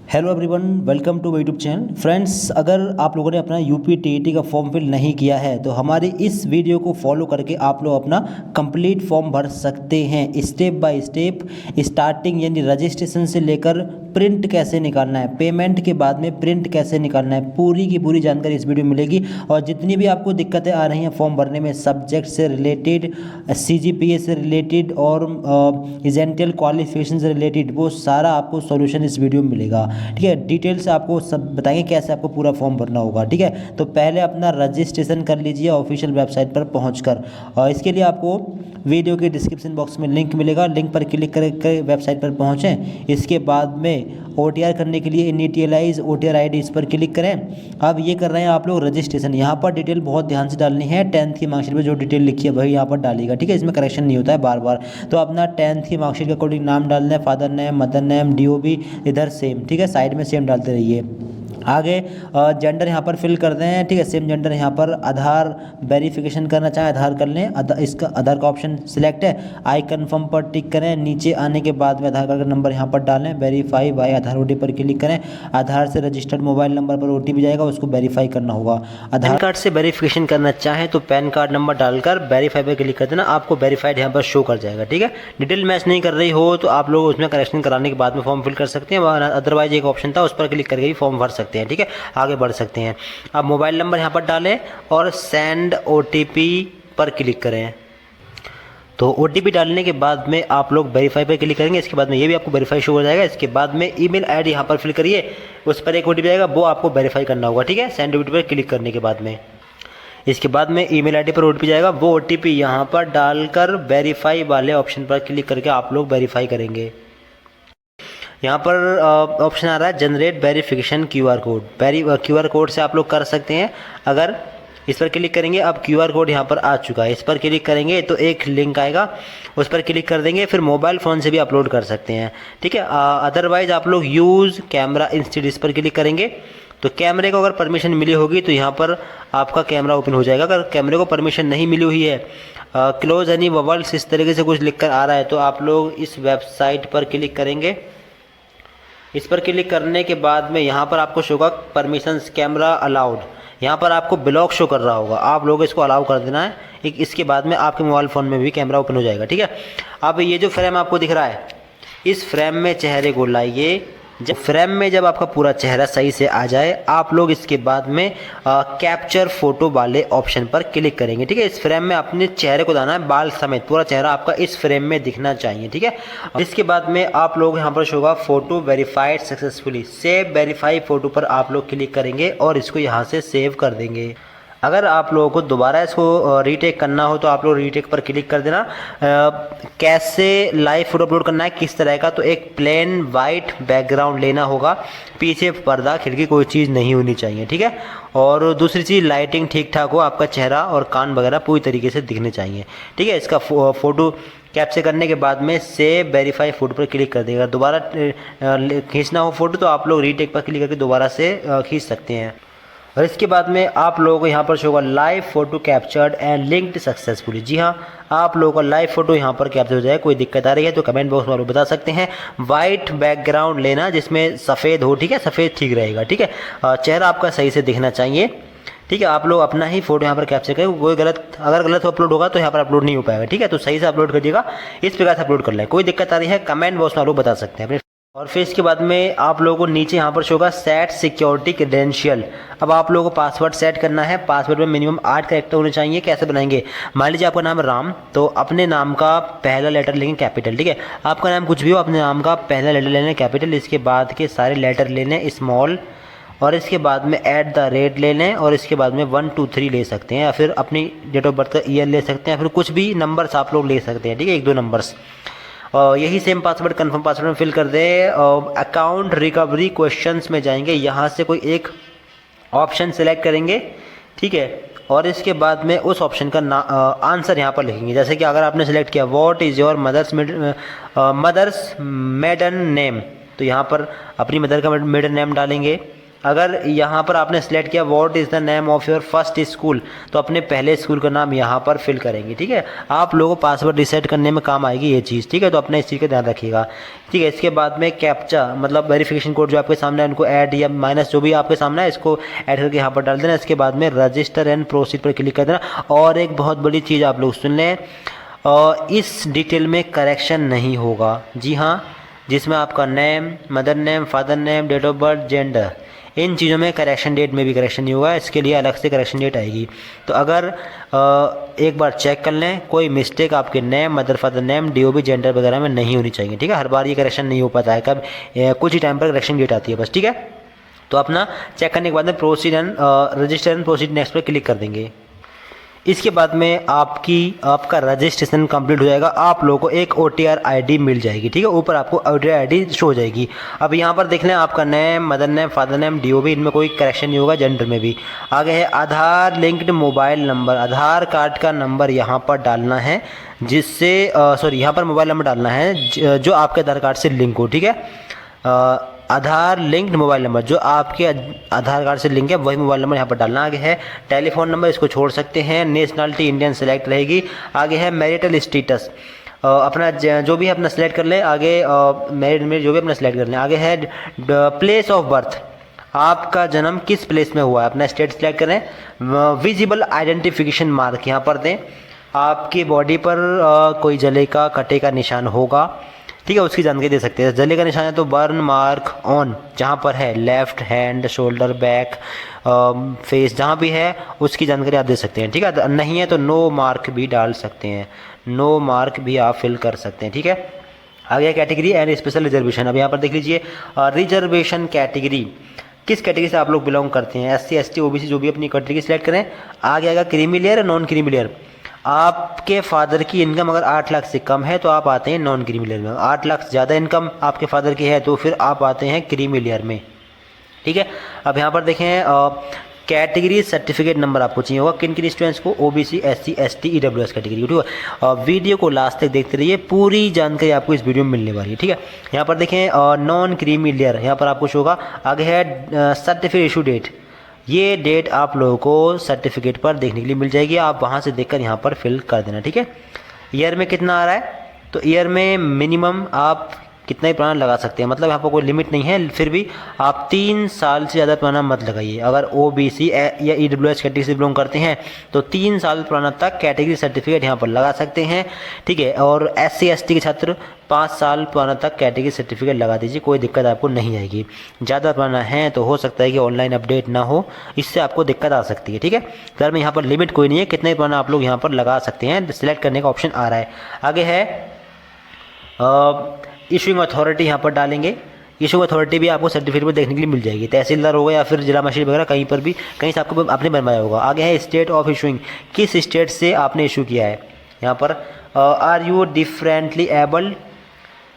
Hello everyone, welcome to YouTube channel. Friends, अगर आप लोगों ने अपना यूपी टीईटी का फॉर्म फिल नहीं किया है तो हमारी इस वीडियो को फॉलो करके आप लोग अपना कंप्लीट फॉर्म भर सकते हैं। स्टेप बाय स्टेप स्टार्टिंग यानी रजिस्ट्रेशन से लेकर प्रिंट कैसे निकालना है, पेमेंट के बाद में प्रिंट कैसे निकालना है, पूरी की पूरी जानकारी इस वीडियो में मिलेगी। और जितनी भी आपको दिक्कतें आ रही हैं फॉर्म भरने में, सब्जेक्ट से रिलेटेड, सीजीपीए से रिलेटेड और एजेंटल क्वालिफिकेशन से रिलेटेड, वो सारा आपको सॉल्यूशन इस वीडियो में मिलेगा। ठीक है, डिटेल से आपको सब बताएंगे कैसे आपको पूरा फॉर्म भरना होगा। ठीक है, तो पहले अपना रजिस्ट्रेशन कर लीजिए ऑफिशियल वेबसाइट पर पहुंचकर, और इसके लिए आपको वीडियो के डिस्क्रिप्शन बॉक्स में लिंक मिलेगा, लिंक पर क्लिक करके वेबसाइट पर पहुंचें। इसके बाद में OTR करने के लिए इनिशियलाइज OTR ID इस पर क्लिक करें। अब ये कर रहे हैं आप लोग रजिस्ट्रेशन। यहाँ पर डिटेल बहुत ध्यान से डालनी है। 10th की मार्कशीट में जो डिटेल लिखी है वही यहाँ पर डालिएगा। ठीक है, इसमें करेक्शन नहीं होता है बार बार। तो अपना 10th की मार्कशीट के अकॉर्डिंग नाम डालना है, father name, mother name, DOB इधर सेम। ठीक है, साइड में सेम डालते रहिए। आगे जेंडर यहाँ पर फिल कर दें। ठीक है, सेम जेंडर यहाँ पर। आधार वेरिफिकेशन करना चाहें आधार कर लें, इसका आधार का ऑप्शन सिलेक्ट है। आई कन्फर्म पर टिक करें। नीचे आने के बाद में आधार कार्ड का नंबर यहाँ पर डालें। वेरीफाई बाय आधार OTP पर क्लिक करें। आधार से रजिस्टर्ड मोबाइल नंबर पर OTP जाएगा, उसको वेरीफाई करना होगा। आधार कार्ड से वेरिफिकेशन करना चाहें तो पैन कार्ड नंबर डालकर वेरीफाई पर क्लिक कर देना, आपको वेरीफाइड यहाँ पर शो कर जाएगा। ठीक है, डिटेल मैच नहीं कर रही हो तो आप लोग उसमें करेक्शन कराने के बाद में फॉर्म फिल कर सकते हैं। अदरवाइज एक ऑप्शन था, उस पर क्लिक करके भी फॉर्म भर सकते हैं। ठीक है, आगे बढ़ सकते हैं। अब मोबाइल नंबर यहाँ पर डालें और सेंड OTP पर क्लिक करें। तो OTP डालने के बाद में आप लोग वेरीफाई पर क्लिक करेंगे। इसके बाद में ये भी आपको वेरीफाई शो हो जाएगा। इसके बाद में ईमेल ID यहाँ पर फिल करिए, उस पर एक OTP आएगा, वो आपको वेरीफाई करना होगा। ठीक है, सेंड OTP पर क्लिक करने के बाद में इसके बाद में ईमेल ID पर OTP जाएगा, वो OTP यहाँ पर डालकर वेरीफाई वाले ऑप्शन पर क्लिक करके आप लोग वेरीफाई करेंगे। यहाँ पर ऑप्शन आ रहा है generate verification QR code. QR code से आप लोग कर सकते हैं। अगर इस पर क्लिक करेंगे, अब QR कोड यहाँ पर आ चुका है, इस पर क्लिक करेंगे तो एक लिंक आएगा, उस पर क्लिक कर देंगे। फिर मोबाइल फ़ोन से भी अपलोड कर सकते हैं। ठीक है, अदरवाइज़ आप लोग यूज़ कैमरा इंस्टेड इस पर क्लिक करेंगे तो कैमरे को अगर परमिशन मिली होगी तो यहाँ पर आपका कैमरा ओपन हो जाएगा। अगर कैमरे को परमिशन नहीं मिली हुई है, क्लोज एनी बबल्स इस तरीके से कुछ लिख कर आ रहा है, तो आप लोग इस वेबसाइट पर क्लिक करेंगे। इस पर क्लिक करने के बाद में यहाँ पर आपको शो होगा परमिशंस कैमरा अलाउड। यहाँ पर आपको ब्लॉक शो कर रहा होगा, आप लोग इसको अलाउ कर देना है। इसके बाद में आपके मोबाइल फ़ोन में भी कैमरा ओपन हो जाएगा। ठीक है, अब ये जो फ्रेम आपको दिख रहा है, इस फ्रेम में चेहरे को लाइए। जब फ्रेम में जब आपका पूरा चेहरा सही से आ जाए, आप लोग इसके बाद में कैप्चर फोटो वाले ऑप्शन पर क्लिक करेंगे। ठीक है, इस फ्रेम में अपने चेहरे को लाना है, बाल समेत पूरा चेहरा आपका इस फ्रेम में दिखना चाहिए। ठीक है, इसके बाद में आप लोग यहाँ पर शो होगा photo verified successfully, save verify photo पर आप लोग क्लिक करेंगे और इसको यहाँ से सेव कर देंगे। अगर आप लोगों को दोबारा इसको रीटेक करना हो तो आप लोग रीटेक पर क्लिक कर देना। कैसे लाइव फोटो अपलोड करना है, किस तरह का, तो एक प्लेन वाइट बैकग्राउंड लेना होगा, पीछे पर्दा खिड़की कोई चीज़ नहीं होनी चाहिए। ठीक है, और दूसरी चीज़ लाइटिंग ठीक ठाक हो, आपका चेहरा और कान वगैरह पूरी तरीके से दिखने चाहिए। ठीक है, इसका फ़ोटो कैप्चर करने के बाद में सेव वेरीफाई फोटो पर क्लिक कर देगा। दोबारा खींचना हो फोटो तो आप लोग रीटेक पर क्लिक करके दोबारा से खींच सकते हैं। और इसके बाद में आप लोगों को यहाँ पर शो होगा live photo captured and linked successfully. जी हाँ, आप लोगों का लाइव फोटो यहाँ पर कैप्चर हो जाए। कोई दिक्कत आ रही है तो कमेंट बॉक्स में आप लोग बता सकते हैं। वाइट बैकग्राउंड लेना जिसमें सफ़ेद हो। ठीक है, सफ़ेद ठीक रहेगा। ठीक है, चेहरा आपका सही से दिखना चाहिए। ठीक है, आप लोग अपना ही फोटो यहाँ पर कैप्चर करें। कोई अगर गलत अपलोड होगा तो यहाँ पर अपलोड नहीं हो पाएगा। ठीक है, तो सही से अपलोड करिएगा, इस प्रकार से अपलोड कर लें। कोई दिक्कत आ रही है कमेंट बॉक्स में आप लोग बता सकते हैं। और फिर इसके बाद में आप लोगों को नीचे यहाँ पर शो होगा सेट सिक्योरिटी क्रेडेंशियल। अब आप लोगों को पासवर्ड सेट करना है। पासवर्ड में मिनिमम 8 कैरेक्टर होने चाहिए। कैसे बनाएंगे, मान लीजिए आपका नाम राम, तो अपने नाम का पहला लेटर लेंगे कैपिटल। ठीक है, आपका नाम कुछ भी हो, अपने नाम का पहला लेटर लेना कैपिटल, इसके बाद के सारे लेटर ले लें स्मॉल, और इसके बाद में @ ले लें, और इसके बाद में 1 2 3 ले सकते हैं, या फिर अपनी डेट ऑफ बर्थ का ईयर ले सकते हैं, या फिर कुछ भी नंबर्स आप लोग ले सकते हैं। ठीक है, 1 2 नंबर्स। और यही सेम पासवर्ड कन्फर्म पासवर्ड में फिल कर दें। अकाउंट रिकवरी क्वेश्चंस में जाएंगे, यहाँ से कोई एक ऑप्शन सेलेक्ट करेंगे। ठीक है, और इसके बाद में उस ऑप्शन का आंसर यहाँ पर लिखेंगे। जैसे कि अगर आपने सेलेक्ट किया what is your mother's maiden name, तो यहाँ पर अपनी मदर का मेडन नेम डालेंगे। अगर यहाँ पर आपने सेलेक्ट किया what is the name of your first school, तो अपने पहले स्कूल का नाम यहाँ पर फिल करेंगे। ठीक है, आप लोगों को पासवर्ड रिसेट करने में काम आएगी ये चीज़। ठीक है, तो अपने इस चीज़ का ध्यान रखिएगा। ठीक है, इसके बाद में कैप्चा मतलब वेरिफिकेशन कोड जो आपके सामने है उनको ऐड या माइनस जो भी आपके सामने है इसको ऐड करके यहाँ पर डाल देना। इसके बाद में रजिस्टर एंड प्रोसीड पर क्लिक कर देना। और एक बहुत बड़ी चीज़ आप लोग सुन लें, इस डिटेल में करेक्शन नहीं होगा। जी हाँ, जिसमें आपका name, mother name, father name, date of birth, gender, इन चीज़ों में करेक्शन डेट में भी करेक्शन नहीं होगा। इसके लिए अलग से करेक्शन डेट आएगी। तो अगर एक बार चेक कर लें, कोई मिस्टेक आपके name, mother father name, DOB, gender वगैरह में नहीं होनी चाहिए। ठीक है, हर बार ये करेक्शन नहीं हो पाता है, कब कुछ ही टाइम पर करेक्शन डेट आती है बस। ठीक है, तो अपना चेक करने के बाद में proceed and register and proceed next पर क्लिक कर देंगे। इसके बाद में आपका रजिस्ट्रेशन कंप्लीट हो जाएगा। आप लोगों को एक OTR ID मिल जाएगी। ठीक है, ऊपर आपको OTR ID शो हो जाएगी। अब यहाँ पर देख लें, आपका name, mother name, father name, DOB, इनमें कोई करेक्शन नहीं होगा, जेंडर में भी। आगे है आधार लिंक्ड मोबाइल नंबर, आधार कार्ड का नंबर यहाँ पर डालना है, जिससे यहाँ पर मोबाइल नंबर डालना है जो आपके आधार कार्ड से लिंक हो। ठीक है, आधार लिंक्ड मोबाइल नंबर जो आपके आधार कार्ड से लिंक है वही मोबाइल नंबर यहाँ पर डालना। आगे है टेलीफोन नंबर, इसको छोड़ सकते हैं। नेशनलिटी इंडियन सेलेक्ट रहेगी। आगे है मैरिटल स्टेटस, अपना जो भी अपना सेलेक्ट कर लें। आगे मैरिड में जो भी अपना सेलेक्ट कर लें। आगे है प्लेस ऑफ बर्थ, आपका जन्म किस प्लेस में हुआ है, अपना स्टेट सेलेक्ट करें। विजिबल आइडेंटिफिकेशन मार्क यहाँ पर दें। आपकी बॉडी पर कोई जले का कटे का निशान होगा। ठीक है, उसकी जानकारी दे सकते हैं। जले का निशान है तो बर्न मार्क ऑन, जहाँ पर है left hand, shoulder, back, face, जहाँ भी है उसकी जानकारी आप दे सकते हैं। ठीक है, नहीं है तो नो मार्क भी डाल सकते हैं, नो मार्क भी आप फिल कर सकते हैं। ठीक है, आगे कैटेगरी एंड स्पेशल रिजर्वेशन। अब यहाँ पर देख लीजिए रिजर्वेशन कैटेगरी, किस कैटेगरी से आप लोग बिलोंग करते हैं। SC ST OBC जो भी अपनी कैटेगरी सेलेक्ट करें। आगे आएगा creamy layer, non creamy layer. आपके फादर की इनकम अगर 8 लाख से कम है तो आप आते हैं नॉन क्रीमी लेयर में। 8 लाख से ज़्यादा इनकम आपके फादर की है तो फिर आप आते हैं क्रीमी लेयर में। ठीक है, अब यहाँ पर देखें कैटेगरी सर्टिफिकेट नंबर आपको चाहिए होगा किन किन स्टूडेंट्स को, OBC SC ST EWS category. ठीक है, वीडियो को लास्ट तक देखते रहिए, पूरी जानकारी आपको इस वीडियो में मिलने वाली है। ठीक है, यहाँ पर देखें नॉन क्रीमी लेयर, यहाँ पर आपको शो होगा। आगे है सर्टिफिकेट इशू डेट, ये डेट आप लोगों को सर्टिफिकेट पर देखने के लिए मिल जाएगी। आप वहाँ से देखकर यहाँ पर फिल कर देना। ठीक है, ईयर में कितना आ रहा है, तो ईयर में मिनिमम आप कितना ही पुराना लगा सकते हैं, मतलब यहाँ पर कोई लिमिट नहीं है। फिर भी आप 3 साल से ज़्यादा पुराना मत लगाइए। अगर OBC या EWS कैटेगरी से बिलोंग करते हैं तो 3 साल पुराना तक कैटेगरी सर्टिफिकेट यहाँ पर लगा सकते हैं। ठीक है, और SC ST के छात्र 5 साल पुराना तक कैटेगरी सर्टिफिकेट लगा दीजिए, कोई दिक्कत आपको नहीं आएगी। ज़्यादा पुराना है तो हो सकता है कि ऑनलाइन अपडेट ना हो, इससे आपको दिक्कत आ सकती है। ठीक है, फिर में यहाँ पर लिमिट कोई नहीं है, कितना ही पुराना आप लोग यहाँ पर लगा सकते हैं, सिलेक्ट करने का ऑप्शन आ रहा है। आगे है इशूइंग अथॉरिटी, यहाँ पर डालेंगे। इशू अथॉरिटी भी आपको सर्टिफिकेट में देखने के लिए मिल जाएगी, तहसीलदार होगा या फिर जिला मजिस्ट्रेट वगैरह, कहीं पर भी कहीं से आपको आपने बनवाया होगा। आगे है स्टेट ऑफ इशूइंग, किस स्टेट से आपने इशू किया है। यहाँ पर आर यू डिफरेंटली एबल्ड,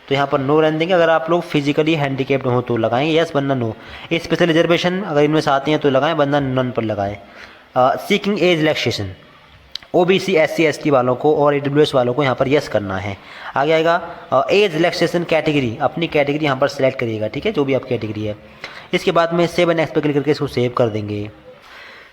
तो यहाँ पर नो रहने देंगे। अगर आप लोग फिजिकली हैंडीकेप्ड हो तो लगाएंगे यस, वरना नो। स्पेशल रिजर्वेशन अगर इनमें से आती हैं तो लगाएं, वरना नन पर लगाएं। Seeking age relaxation, OBC SC ST वालों को और EWS वालों को यहाँ पर यस करना है। आगे आएगा एज रिलैक्सेशन कैटेगरी, अपनी कैटेगरी यहाँ पर सेलेक्ट करिएगा। ठीक है, जो भी आप कैटेगरी है। इसके बाद में सेव एंड नेक्स्ट पर क्लिक करके इसको सेव कर देंगे।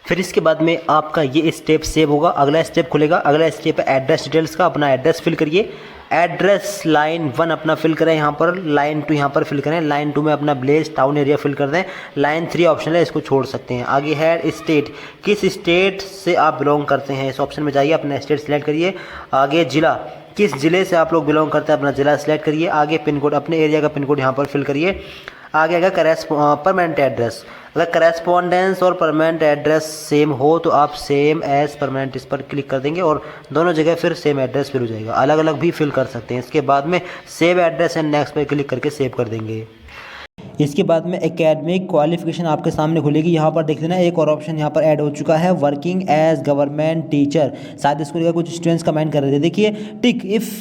फिर इसके बाद में आपका ये स्टेप सेव होगा, अगला स्टेप खुलेगा। अगला स्टेप है एड्रेस डिटेल्स का, अपना एड्रेस फिल करिए। एड्रेस लाइन 1 अपना फिल करें यहाँ पर, लाइन 2 यहाँ पर फिल करें। लाइन 2 में अपना विलेज टाउन एरिया फिल कर दें। लाइन 3 ऑप्शन है, इसको छोड़ सकते हैं। आगे है स्टेट, किस स्टेट से आप बिलोंग करते हैं, इस ऑप्शन में जाइए, अपना स्टेट सेलेक्ट करिए। आगे जिला, किस ज़िले से आप लोग बिलोंग करते हैं, अपना ज़िला सेलेक्ट करिए। आगे पिन कोड, अपने एरिया का पिन कोड यहाँ पर फिल करिए। आगे आएगा परमानेंट एड्रेस, अगर करेस्पॉन्डेंस और परमानेंट एड्रेस सेम हो तो आप सेम एज परमानेंट इस पर क्लिक कर देंगे और दोनों जगह फिर सेम एड्रेस फिल हो जाएगा। अलग अलग भी फिल कर सकते हैं। इसके बाद में सेव एड्रेस एंड नेक्स्ट पर क्लिक करके सेव कर देंगे। इसके बाद में एकेडमिक क्वालिफिकेशन आपके सामने खुलेगी। यहाँ पर देख लेना, एक और ऑप्शन यहाँ पर ऐड हो चुका है, वर्किंग एज गवर्नमेंट टीचर। शायद इसको लेकर कुछ स्टूडेंट्स कमेंट कर रहे थे। देखिए tick if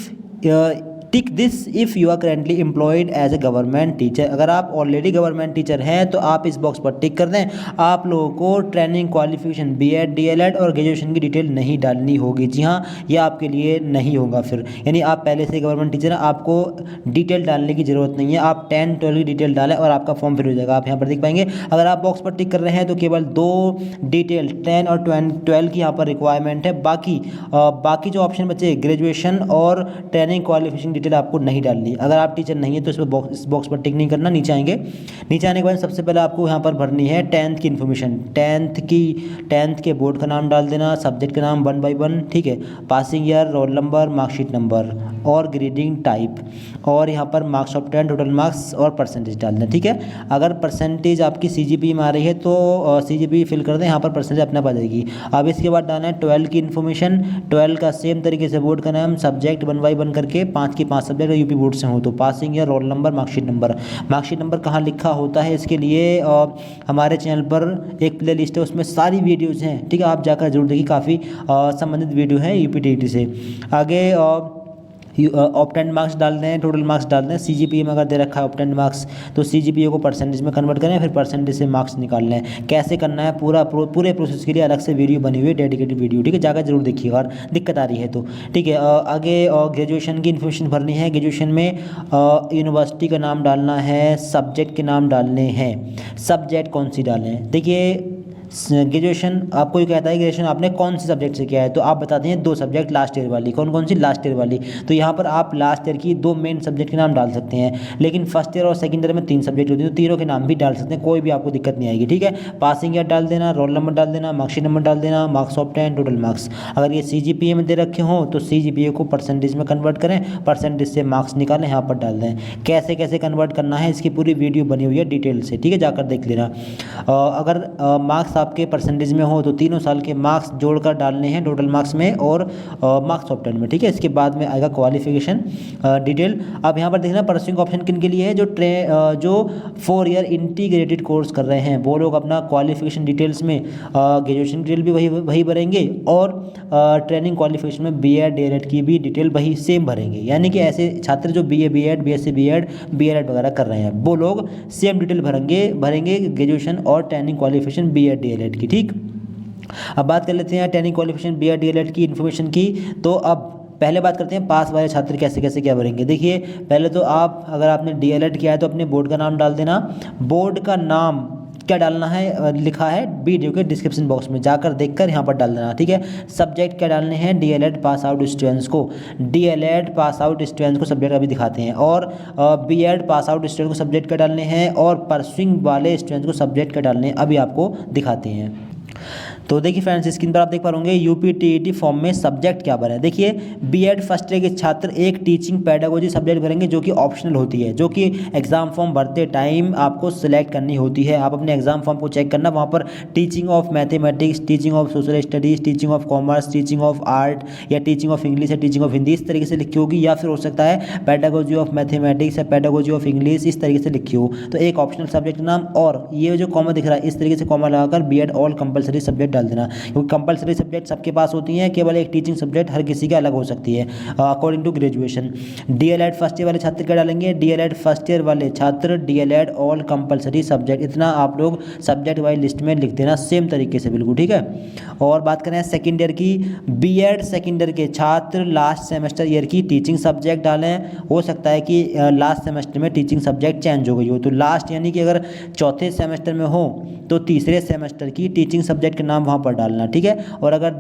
tick this if you are currently employed as a government teacher. अगर आप ऑलरेडी गवर्नमेंट टीचर हैं तो आप इस बॉक्स पर टिक कर दें। आप लोगों को ट्रेनिंग क्वालिफिकेशन बीएड डीएलएड और ग्रेजुएशन की डिटेल नहीं डालनी होगी। जी हाँ, ये आपके लिए नहीं होगा फिर, यानी आप पहले से गवर्नमेंट टीचर हैं, आपको डिटेल डालने की ज़रूरत नहीं है। आप 10 12 की डिटेल डालें और आपका फॉर्म फिल हो जाएगा। आप यहाँ पर देख पाएंगे अगर आप बॉक्स पर टिक कर रहे हैं तो केवल 2 डिटेल 10 और 12 की यहाँ पर रिक्वायरमेंट है। बाकी जो ऑप्शन बचे ग्रेजुएशन और ट्रेनिंग क्वालिफिकेशन डिटेल आपको नहीं डालनी। अगर आप टीचर नहीं है तो इस बॉक्स पर टिक नहीं करना। नीचे आएंगे, नीचे आने के बाद सबसे पहले आपको यहाँ पर भरनी है 10th की इन्फॉर्मेशन। 10th के बोर्ड का नाम डाल देना, सब्जेक्ट का नाम 1 by 1, ठीक है, passing year, roll number, marksheet number और ग्रेडिंग टाइप, और यहाँ पर मार्क्स ऑफ 10, टोटल मार्क्स और परसेंटेज डाल दें। ठीक है, अगर परसेंटेज आपकी CGPA में आ रही है तो CGPA फिल कर दें, यहाँ पर परसेंटेज अपने आ जाएगी। अब इसके बाद डालना है 12 की इन्फॉर्मेशन। 12 का सेम तरीके से बोर्ड का नाम, सब्जेक्ट 1 by 1 करके 5 की 5 सब्जेक्ट यूपी बोर्ड से हो तो passing year, roll number, marksheet number. Marksheet number कहाँ लिखा होता है इसके लिए हमारे चैनल पर एक प्ले लिस्ट है, उसमें सारी वीडियोज़ हैं। ठीक है, आप जाकर जरूर देखिए, काफ़ी संबंधित वीडियो है UPTET से। आगे ऑप्टेंड मार्क्स डाल दें, टोटल मार्क्स डाल दें। CGPA में अगर दे रखा है ऑप्टेंड मार्क्स तो CGPA को परसेंटेज में कन्वर्ट करें, फिर परसेंटेज से मार्क्स निकाल लें। कैसे करना है पूरे प्रोसेस के लिए अलग से वीडियो बनी हुई है, डेडिकेटेड वीडियो। ठीक है, जाकर जरूर देखिएगा और दिक्कत आ रही है तो। ठीक है, आगे ग्रेजुएशन की इन्फॉर्मेशन भरनी है। ग्रेजुएशन में यूनिवर्सिटी का नाम डालना है, सब्जेक्ट के नाम डालने हैं। सब्जेक्ट कौन सी डालें, देखिए ग्रेजुएशन आपको ये कहता है ग्रेजुएशन आपने कौन से सब्जेक्ट से किया है, तो आप बताते हैं 2 सब्जेक्ट लास्ट ईयर वाली। कौन सी? लास्ट ईयर वाली। तो यहाँ पर आप लास्ट ईयर की 2 मेन सब्जेक्ट के नाम डाल सकते हैं, लेकिन फर्स्ट ईयर और सेकंड ईयर में 3 सब्जेक्ट होती है तो तीनों के नाम भी डाल सकते हैं, कोई भी आपको दिक्कत नहीं आएगी। ठीक है, पासिंग ईयर डाल देना, रोल नंबर डाल देना, मार्कशीट नंबर डाल देना, मार्क्स ऑफ 10, टोटल मार्क्स। अगर ये CGPA में दे रखे हों तो CGPA को परसेंटेज में कन्वर्ट करें, परसेंटेज से मार्क्स निकालें, यहाँ पर डाल दें। कैसे कैसे कन्वर्ट करना है इसकी पूरी वीडियो बनी हुई है डिटेल से। ठीक है, जाकर देख लेना। अगर मार्क्स आपके परसेंटेज में हो तो तीनों साल के मार्क्स जोड़कर डालने हैं टोटल मार्क्स में और मार्क्स ऑफ 10 में। ठीक है, इसके बाद में आएगा क्वालिफिकेशन डिटेल। अब यहाँ पर देखना परस्यूइंग ऑप्शन किन के लिए है, जो 4 ईयर इंटीग्रेटेड कोर्स कर रहे हैं वो लोग अपना क्वालिफिकेशन डिटेल्स में ग्रेजुएशन डिटेल भी वही भरेंगे और ट्रेनिंग क्वालिफिकेशन में BEd DELED की भी डिटेल वही सेम भरेंगे। यानी कि ऐसे छात्र जो BA BEd BSc BEd BLED वगैरह कर रहे हैं वो लोग सेम डिटेल भरेंगे ग्रेजुएशन और ट्रेनिंग क्वालिफिकेशन BEd DELED की। ठीक, अब बात कर लेते हैं ट्रेनिंग क्वालिफिकेशन BEd DELED की इन्फॉर्मेशन की। तो अब पहले बात करते हैं पास वाले छात्र कैसे कैसे क्या भरेंगे। देखिए, पहले तो आप अगर आपने DELED किया है तो अपने बोर्ड का नाम डाल देना। बोर्ड का नाम क्या डालना है, लिखा है वीडियो के डिस्क्रिप्शन बॉक्स में, जाकर देखकर यहाँ पर डाल देना। ठीक है, सब्जेक्ट क्या डालने हैं, DELED पास आउट स्टूडेंट्स को, DELED पास आउट स्टूडेंट्स को सब्जेक्ट अभी दिखाते हैं, और BEd पास आउट स्टूडेंट को सब्जेक्ट क्या डालने हैं, और परस्यूइंग वाले स्टूडेंट्स को सब्जेक्ट क्या डालने हैं अभी आपको दिखाते हैं। तो देखिए फ्रेंड्स, स्क्रीन पर आप देख पा होंगे UPTET फॉर्म में सब्जेक्ट क्या भरें। देखिए, BEd फर्स्ट ईयर के छात्र एक टीचिंग पैडागोजी सब्जेक्ट भरेंगे जो कि ऑप्शनल होती है, जो कि एग्जाम फॉर्म भरते टाइम आपको सिलेक्ट करनी होती है। आप अपने एग्जाम फॉर्म को चेक करना, वहाँ पर teaching of mathematics, teaching of social studies, teaching of commerce, teaching of art या टीचिंग ऑफ इंग्लिश या टीचिंग ऑफ हिंदी इस तरीके से लिखी होगी, या फिर हो सकता है पैडागोजी ऑफ मैथमेटिक्स या पैडागोजी ऑफ इंग्लिश इस तरीके से लिखी हो। तो एक ऑप्शनल सब्जेक्ट नाम और ये जो कॉमा दिख रहा है इस तरीके से कॉमा लगाकर BEd ऑल कंपलसरी सब्जेक्ट डाल देना, क्योंकि कंपलसरी सब्जेक्ट सबके पास होती हैं, केवल एक टीचिंग सब्जेक्ट हर किसी के अलग हो सकती है according to graduation. DELED first year वाले छात्र क्या डालेंगे, DELED फर्स्ट ईयर वाले छात्र DELED ऑल कंपलसरी सब्जेक्ट, इतना आप लोग सब्जेक्ट वाइज लिस्ट में लिख देना सेम तरीके से, बिल्कुल ठीक है। और बात करें सेकेंड ईयर की, BEd सेकेंड ईयर के छात्र लास्ट सेमेस्टर ईयर की टीचिंग सब्जेक्ट डालें। हो सकता है कि लास्ट सेमेस्टर में टीचिंग सब्जेक्ट चेंज हो गई हो, तो लास्ट यानी कि अगर चौथे सेमेस्टर में हो तो तीसरे सेमेस्टर की टीचिंग सब्जेक्ट के नाम वहाँ पर डालना। ठीक है, और अगर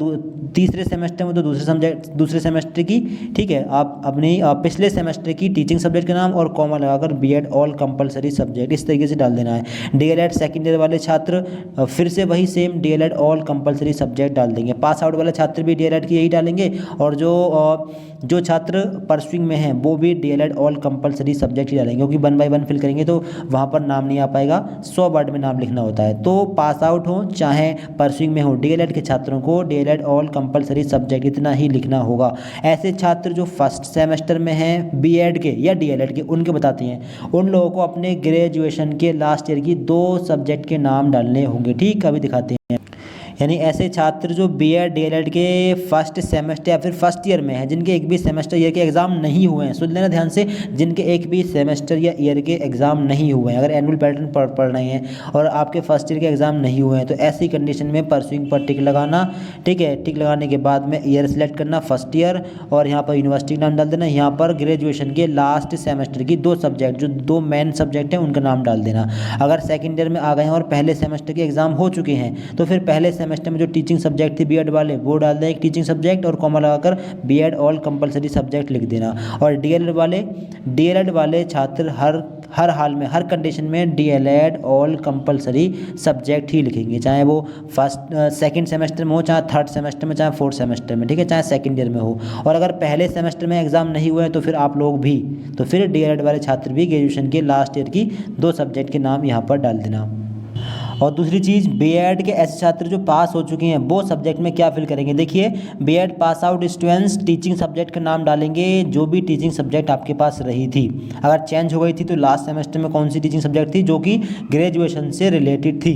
तीसरे सेमेस्टर में तो दूसरे सेमेस्टर की, ठीक है, आप अपनी पिछले सेमेस्टर की टीचिंग सब्जेक्ट के नाम और कॉमा लगाकर BEd ऑल कंपलसरी सब्जेक्ट इस तरीके से डाल देना है। DELED सेकेंड ईयर वाले छात्र फिर से वही same DELED all compulsory subject डाल देंगे। पास आउट वाले छात्र भी DELED की यही डालेंगे, और जो छात्र परस्यूइंग में हैं वो भी DELED ऑल कंपलसरी सब्जेक्ट ही डालेंगे, क्योंकि 1 by 1 फिल करेंगे तो वहाँ पर नाम नहीं आ पाएगा, 100 वर्ड में नाम लिखना होता है। तो पास आउट हो चाहे परस्यूइंग में हो, DELED के छात्रों को DELED ऑल कंपलसरी सब्जेक्ट इतना ही लिखना होगा। ऐसे छात्र जो फर्स्ट सेमेस्टर में हैं BEd के या DELED के, उनके बताते हैं, उन लोगों को अपने ग्रेजुएशन के लास्ट ईयर की 2 सब्जेक्ट के नाम डालने होंगे। ठीक, अभी दिखाते हैं। यानी ऐसे छात्र जो बीएड डीएलएड के फर्स्ट सेमेस्टर या फिर फर्स्ट ईयर में हैं, जिनके एक भी सेमेस्टर ईयर के एग्ज़ाम नहीं हुए हैं, सुन लेना ध्यान से, जिनके एक भी सेमेस्टर या ईयर के एग्ज़ाम नहीं हुए हैं, अगर एनुअल पैटर्न पढ़ रहे हैं और आपके फर्स्ट ईयर के एग्ज़ाम नहीं हुए हैं, तो ऐसी कंडीशन में परस्यूइंग पर टिक लगाना। ठीक है, टिक लगाने के बाद में ईयर सेलेक्ट करना फर्स्ट ईयर, और यहाँ पर यूनिवर्सिटी का नाम डाल देना। यहाँ पर ग्रेजुएशन के लास्ट सेमेस्टर की 2 सब्जेक्ट, जो 2 मेन सब्जेक्ट हैं, उनका नाम डाल देना। अगर सेकेंड ईयर में आ गए हैं और पहले सेमेस्टर के एग्ज़ाम हो चुके हैं, तो फिर पहले सेमेस्टर में जो टीचिंग सब्जेक्ट थी बीएड वाले, वो डाल दें एक टीचिंग सब्जेक्ट, और कॉमा लगाकर बीएड ऑल कंपलसरी सब्जेक्ट लिख देना। और डीएलएड वाले छात्र हर हाल में, हर कंडीशन में डीएलएड ऑल कंपलसरी सब्जेक्ट ही लिखेंगे, चाहे वो सेकंड सेमेस्टर में हो, चाहे थर्ड सेमेस्टर में, चाहे फोर्थ सेमेस्टर में। ठीक है, चाहे सेकंड ईयर में हो। और अगर पहले सेमेस्टर में एग्ज़ाम नहीं हुए हैं, तो फिर आप लोग भी, तो फिर डीएलएड वाले छात्र भी ग्रेजुएशन के लास्ट ईयर की 2 सब्जेक्ट के नाम यहाँ पर डाल देना। और दूसरी चीज़, बीएड के ऐसे छात्र जो पास हो चुके हैं, वो सब्जेक्ट में क्या फिल करेंगे। देखिए, BEd pass out students teaching subject का नाम डालेंगे, जो भी टीचिंग सब्जेक्ट आपके पास रही थी। अगर चेंज हो गई थी तो लास्ट सेमेस्टर में कौन सी टीचिंग सब्जेक्ट थी जो कि ग्रेजुएशन से रिलेटेड थी,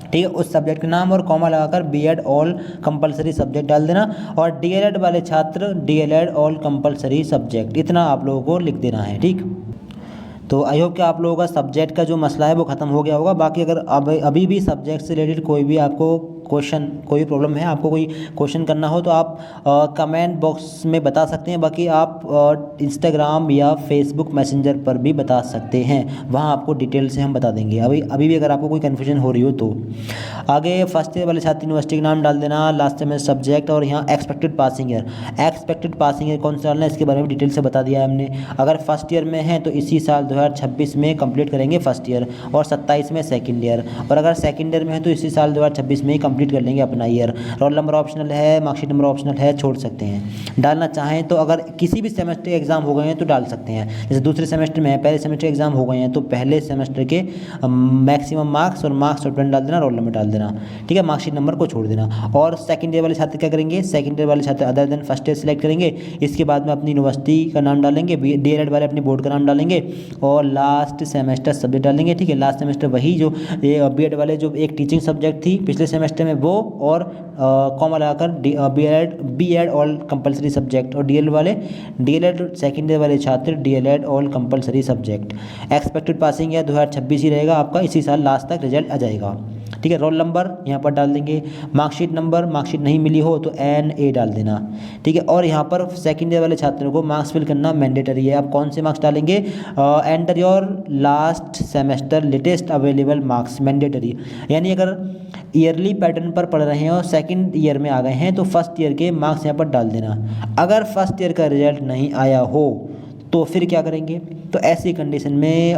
ठीक है, उस सब्जेक्ट का नाम और कॉमा लगाकर बीएड ऑल कंपलसरी सब्जेक्ट डाल देना। और डीएलएड वाले छात्र डीएलएड ऑल कंपलसरी सब्जेक्ट, इतना आप लोगों को लिख देना है। ठीक, तो आई होप कि आप लोगों का सब्जेक्ट का जो मसला है वो ख़त्म हो गया होगा। बाकी अगर अभी भी सब्जेक्ट से रिलेटेड कोई भी आपको क्वेश्चन, कोई प्रॉब्लम है, आपको कोई क्वेश्चन करना हो, तो आप कमेंट बॉक्स में बता सकते हैं। बाकी आप इंस्टाग्राम या फेसबुक मैसेंजर पर भी बता सकते हैं, वहाँ आपको डिटेल से हम बता देंगे। अभी भी अगर आपको कोई कन्फ्यूजन हो रही हो तो। आगे फर्स्ट ईयर वाले छात्र यूनिवर्सिटी का नाम डाल देना, लास्ट सेमेस्टर सब्जेक्ट, और यहाँ expected passing year. Expected passing year कौन सा डालना है, इसके बारे में डिटेल से बता दिया है हमने। अगर फर्स्ट ईयर में है तो इसी साल 2026 में कंप्लीट करेंगे फर्स्ट ईयर, और 27 में सेकेंड ईयर। और अगर सेकेंड ईयर में है तो इसी साल 2026 में ही कंप्लीट कर लेंगे अपना ईयर। रोल नंबर ऑप्शनल है, मार्कशीट नंबर ऑप्शनल है, छोड़ सकते हैं। डालना चाहें तो अगर किसी भी सेमेस्टर के एग्ज़ाम हो गए हैं तो डाल सकते हैं। जैसे दूसरे सेमेस्टर में है, पहले सेमेस्टर के एग्ज़ाम हो गए हैं, तो पहले सेमेस्टर के मैक्सिमम मार्क्स और मार्क्स स्टूडेंट डाल देना, रोल नंबर डाल देना। ठीक है, मार्कशीट नंबर को छोड़ देना। और सेकेंड ईयर वाले छात्र क्या करेंगे, सेकेंड ईयर वाले छात्र other than first year select करेंगे, इसके बाद में अपनी यूनिवर्सिटी का नाम डालेंगे, डीएलएड वाले अपनी बोर्ड का नाम डालेंगे, और लास्ट सेमेस्टर सब्जेक्ट डालेंगे। ठीक है, लास्ट सेमेस्टर वही जो बीएड वाले जो एक टीचिंग सब्जेक्ट थी पिछले सेमेस्टर में, वो, और कॉमा लगाकर बीएड ऑल कंपलसरी सब्जेक्ट, और डीएलएड सेकेंड ईयर वाले छात्र DElEd all compulsory subject. Expected passing year 2026 ही रहेगा आपका, इसी साल लास्ट तक रिजल्ट आ जाएगा। ठीक है, रोल नंबर यहाँ पर डाल देंगे, मार्कशीट नंबर, मार्कशीट नहीं मिली हो तो NA डाल देना। ठीक है, और यहाँ पर सेकेंड ईयर वाले छात्रों को मार्क्स फिल करना मैंडेटरी है। आप कौन से मार्क्स डालेंगे, enter your last semester latest available marks, mandatory. यानी अगर ईयरली पैटर्न पर पढ़ रहे हैं और सेकंड ईयर में आ गए हैं तो फर्स्ट ईयर के मार्क्स यहाँ पर डाल देना। अगर फर्स्ट ईयर का रिजल्ट नहीं आया हो तो फिर क्या करेंगे, तो ऐसी कंडीशन में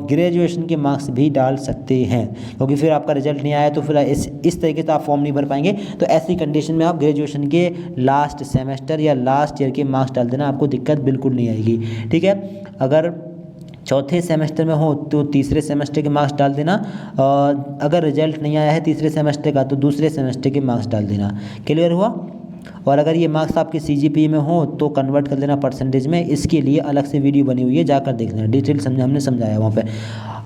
ग्रेजुएशन के मार्क्स भी डाल सकते हैं, क्योंकि फिर आपका रिजल्ट नहीं आया तो फिर इस तरीके से आप फॉर्म नहीं भर पाएंगे। तो ऐसी कंडीशन में आप ग्रेजुएशन के लास्ट सेमेस्टर या लास्ट ईयर के मार्क्स डाल देना, आपको दिक्कत बिल्कुल नहीं आएगी। ठीक है, अगर चौथे सेमेस्टर में हो तो तीसरे सेमेस्टर के मार्क्स डाल देना, अगर रिजल्ट नहीं आया है तीसरे सेमेस्टर का तो दूसरे सेमेस्टर के मार्क्स डाल देना। क्लियर हुआ। और अगर ये मार्क्स आपके CGPA में हो तो कन्वर्ट कर देना परसेंटेज में, इसके लिए अलग से वीडियो बनी हुई है, जाकर देख लेना, डिटेल हमने समझाया वहाँ पे।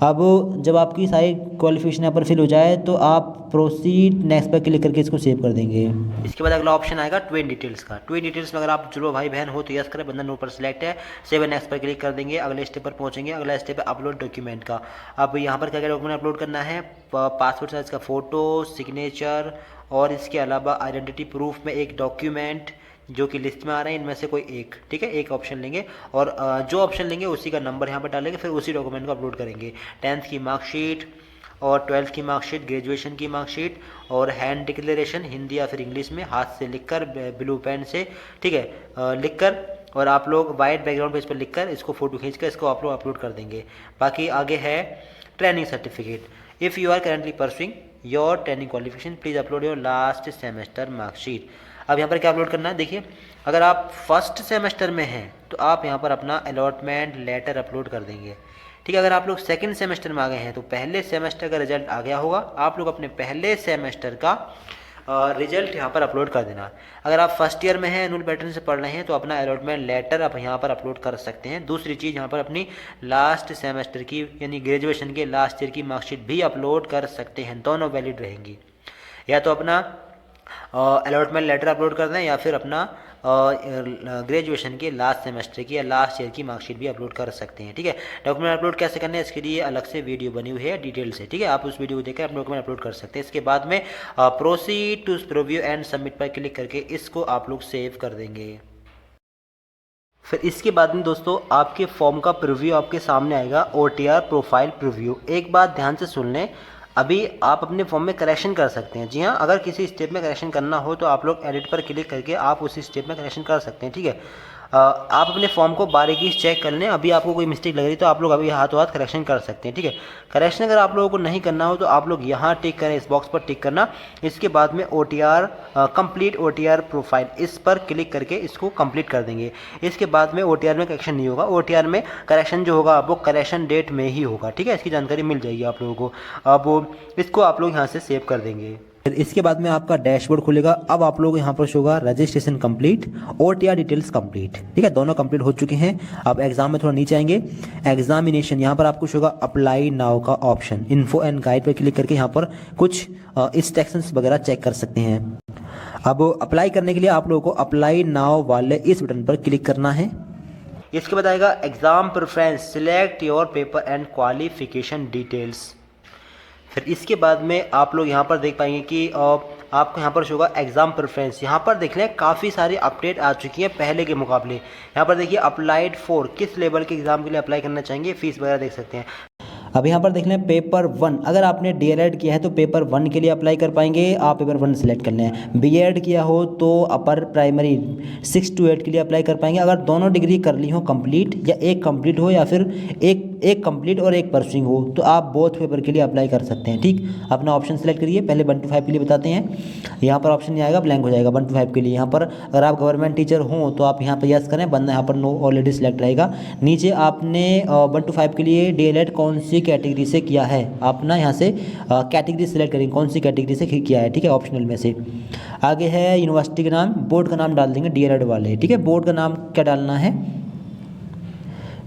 अब जब आपकी सारी क्वालिफिकेशन यहाँ पर फिल हो जाए तो आप प्रोसीड नेक्स्ट पर क्लिक करके इसको सेव कर देंगे। इसके बाद अगला ऑप्शन आएगा ट्वेन डिटेल्स का। ट्वेन डिटेल्स में अगर आप चलो भाई बहन हो तो यस करें, बंधन ऊपर सेलेक्ट है, सेव नेक्स्ट पर क्लिक कर देंगे। अगले स्टेप पर पहुँचेंगे, अगला स्टेप है अपलोड डॉक्यूमेंट का। अब यहाँ पर क्या क्या डॉक्यूमेंट अपलोड करना है, पासपोर्ट साइज का फ़ोटो, सिग्नेचर, और इसके अलावा आइडेंटिटी प्रूफ में एक डॉक्यूमेंट जो कि लिस्ट में आ रहे हैं इनमें से कोई एक। ठीक है, एक ऑप्शन लेंगे और जो ऑप्शन लेंगे उसी का नंबर यहाँ पर डालेंगे, फिर उसी डॉक्यूमेंट को अपलोड करेंगे। 10th की मार्कशीट और 12th की मार्कशीट, ग्रेजुएशन की मार्कशीट, और हैंड डिक्लेरेशन हिंदी या फिर इंग्लिश में हाथ से लिखकर ब्लू पेन से, ठीक है, लिखकर, और आप लोग वाइट बैकग्राउंड पेज पर लिखकर इसको फोटो खींचकर इसको आप लोग अपलोड कर देंगे। बाकी आगे है training certificate. If you are currently pursuing your training qualification please upload your last semester marksheet. अब यहाँ पर क्या अपलोड करना है, देखिए अगर आप फर्स्ट सेमेस्टर में हैं तो आप यहाँ पर अपना अलॉटमेंट लेटर अपलोड कर देंगे। ठीक है, अगर आप लोग सेकंड सेमेस्टर में आ गए हैं तो पहले सेमेस्टर का रिजल्ट आ गया होगा, आप लोग अपने पहले सेमेस्टर का रिजल्ट यहाँ पर अपलोड कर देना। अगर आप फर्स्ट ईयर में हैं, एनुअल पैटर्न से पढ़ रहे हैं तो अपना अलॉटमेंट लेटर आप यहाँ पर अपलोड कर सकते हैं। दूसरी चीज़ यहाँ पर अपनी लास्ट सेमेस्टर की यानी ग्रेजुएशन के लास्ट ईयर की मार्कशीट भी अपलोड कर सकते हैं, दोनों वैलिड रहेंगी। या तो अपना अलॉटमेंट लेटर अपलोड कर दें या फिर अपना ग्रेजुएशन के लास्ट सेमेस्टर की या लास्ट ईयर की मार्कशीट भी अपलोड कर सकते हैं। ठीक है, डॉक्यूमेंट अपलोड कैसे करना है इसके लिए अलग से वीडियो बनी हुई है डिटेल से। ठीक है, आप उस वीडियो को देखकर अपने डॉक्यूमेंट अपलोड कर सकते हैं। इसके बाद में proceed to preview and submit पर क्लिक करके इसको आप लोग सेव कर देंगे। फिर इसके बाद में दोस्तों आपके फॉर्म का प्रीव्यू आपके सामने आएगा, OTR प्रोफाइल प्रीव्यू। एक बात ध्यान से सुन लें, अभी आप अपने फॉर्म में करेक्शन कर सकते हैं। जी हाँ, अगर किसी स्टेप में करेक्शन करना हो तो आप लोग एडिट पर क्लिक करके आप उसी स्टेप में करेक्शन कर सकते हैं। ठीक है, आप अपने फॉर्म को बारीकी से चेक कर लें। अभी आपको कोई मिस्टेक लग रही तो आप लोग अभी हाथों हाथ करेक्शन कर सकते हैं। ठीक है, करेक्शन अगर आप लोगों को नहीं करना हो तो आप लोग यहाँ टिक करें, इस बॉक्स पर टिक करना। इसके बाद में OTR कंप्लीट OTR प्रोफाइल, इस पर क्लिक करके इसको कंप्लीट कर देंगे। इसके बाद में OTR में करेक्शन नहीं होगा, OTR में करेक्शन जो होगा वो करेक्शन डेट में ही होगा। ठीक है, इसकी जानकारी मिल जाएगी आप लोगों को। अब इसको आप लोग यहाँ से सेव कर देंगे। फिर इसके बाद में आपका डैशबोर्ड खुलेगा। अब आप लोग यहाँ पर शो होगा registration complete, OTR details complete. ठीक है, दोनों कंप्लीट हो चुके हैं। अब एग्जाम में थोड़ा नीचे आएंगे, एग्जामिनेशन, यहाँ पर आपको शो होगा अप्लाई नाउ का ऑप्शन। इन्फो एंड गाइड पर क्लिक करके यहाँ पर कुछ इंस्ट्रक्शंस वगैरह चेक कर सकते हैं। अब अप्लाई करने के लिए आप लोगों को अप्लाई नाउ वाले इस बटन पर क्लिक करना है। इसके बाद आएगा exam preference, select your paper and qualification details. फिर इसके बाद में आप लोग यहाँ पर देख पाएंगे कि आपको यहाँ पर शो होगा एग्जाम प्रेफरेंस। यहाँ पर देख लें काफ़ी सारी अपडेट आ चुकी है पहले के मुकाबले। यहाँ पर देखिए अप्लाइड फॉर, किस लेवल के एग्जाम के लिए अप्लाई करना चाहेंगे, फीस वगैरह देख सकते हैं। अब यहाँ पर देख लें पेपर 1, अगर आपने DLED किया है तो पेपर 1 के लिए अप्लाई कर पाएंगे, आप पेपर 1 सेलेक्ट कर लें। BEd किया हो तो अपर प्राइमरी 6 to 8 के लिए अप्लाई कर पाएंगे। अगर दोनों डिग्री कर ली हो कंप्लीट, या एक कंप्लीट हो या फिर एक कंप्लीट और एक परसुइंग हो, तो आप बोथ पेपर के लिए अप्लाई कर सकते हैं। ठीक, अपना ऑप्शन सेलेक्ट करिए। पहले 1 to 5 के लिए बताते हैं। यहाँ पर ऑप्शन नहीं आएगा, ब्लैंक हो जाएगा 1 to 5 के लिए। यहाँ पर अगर आप गवर्नमेंट टीचर हों तो आप यहाँ पर यस करें, वरना यहाँ पर नो ऑलरेडी सिलेक्ट रहेगा। नीचे आपने 1 to 5 के लिए DLED कौन सी कैटेगरी से किया है, आप ना यहाँ से कैटेगरी सेलेक्ट करेंगे, कौन सी कैटेगरी से किया है। ठीक है, ऑप्शनल में से। आगे है यूनिवर्सिटी का नाम, बोर्ड का नाम डाल देंगे DLED वाले। ठीक है, बोर्ड का नाम क्या डालना है,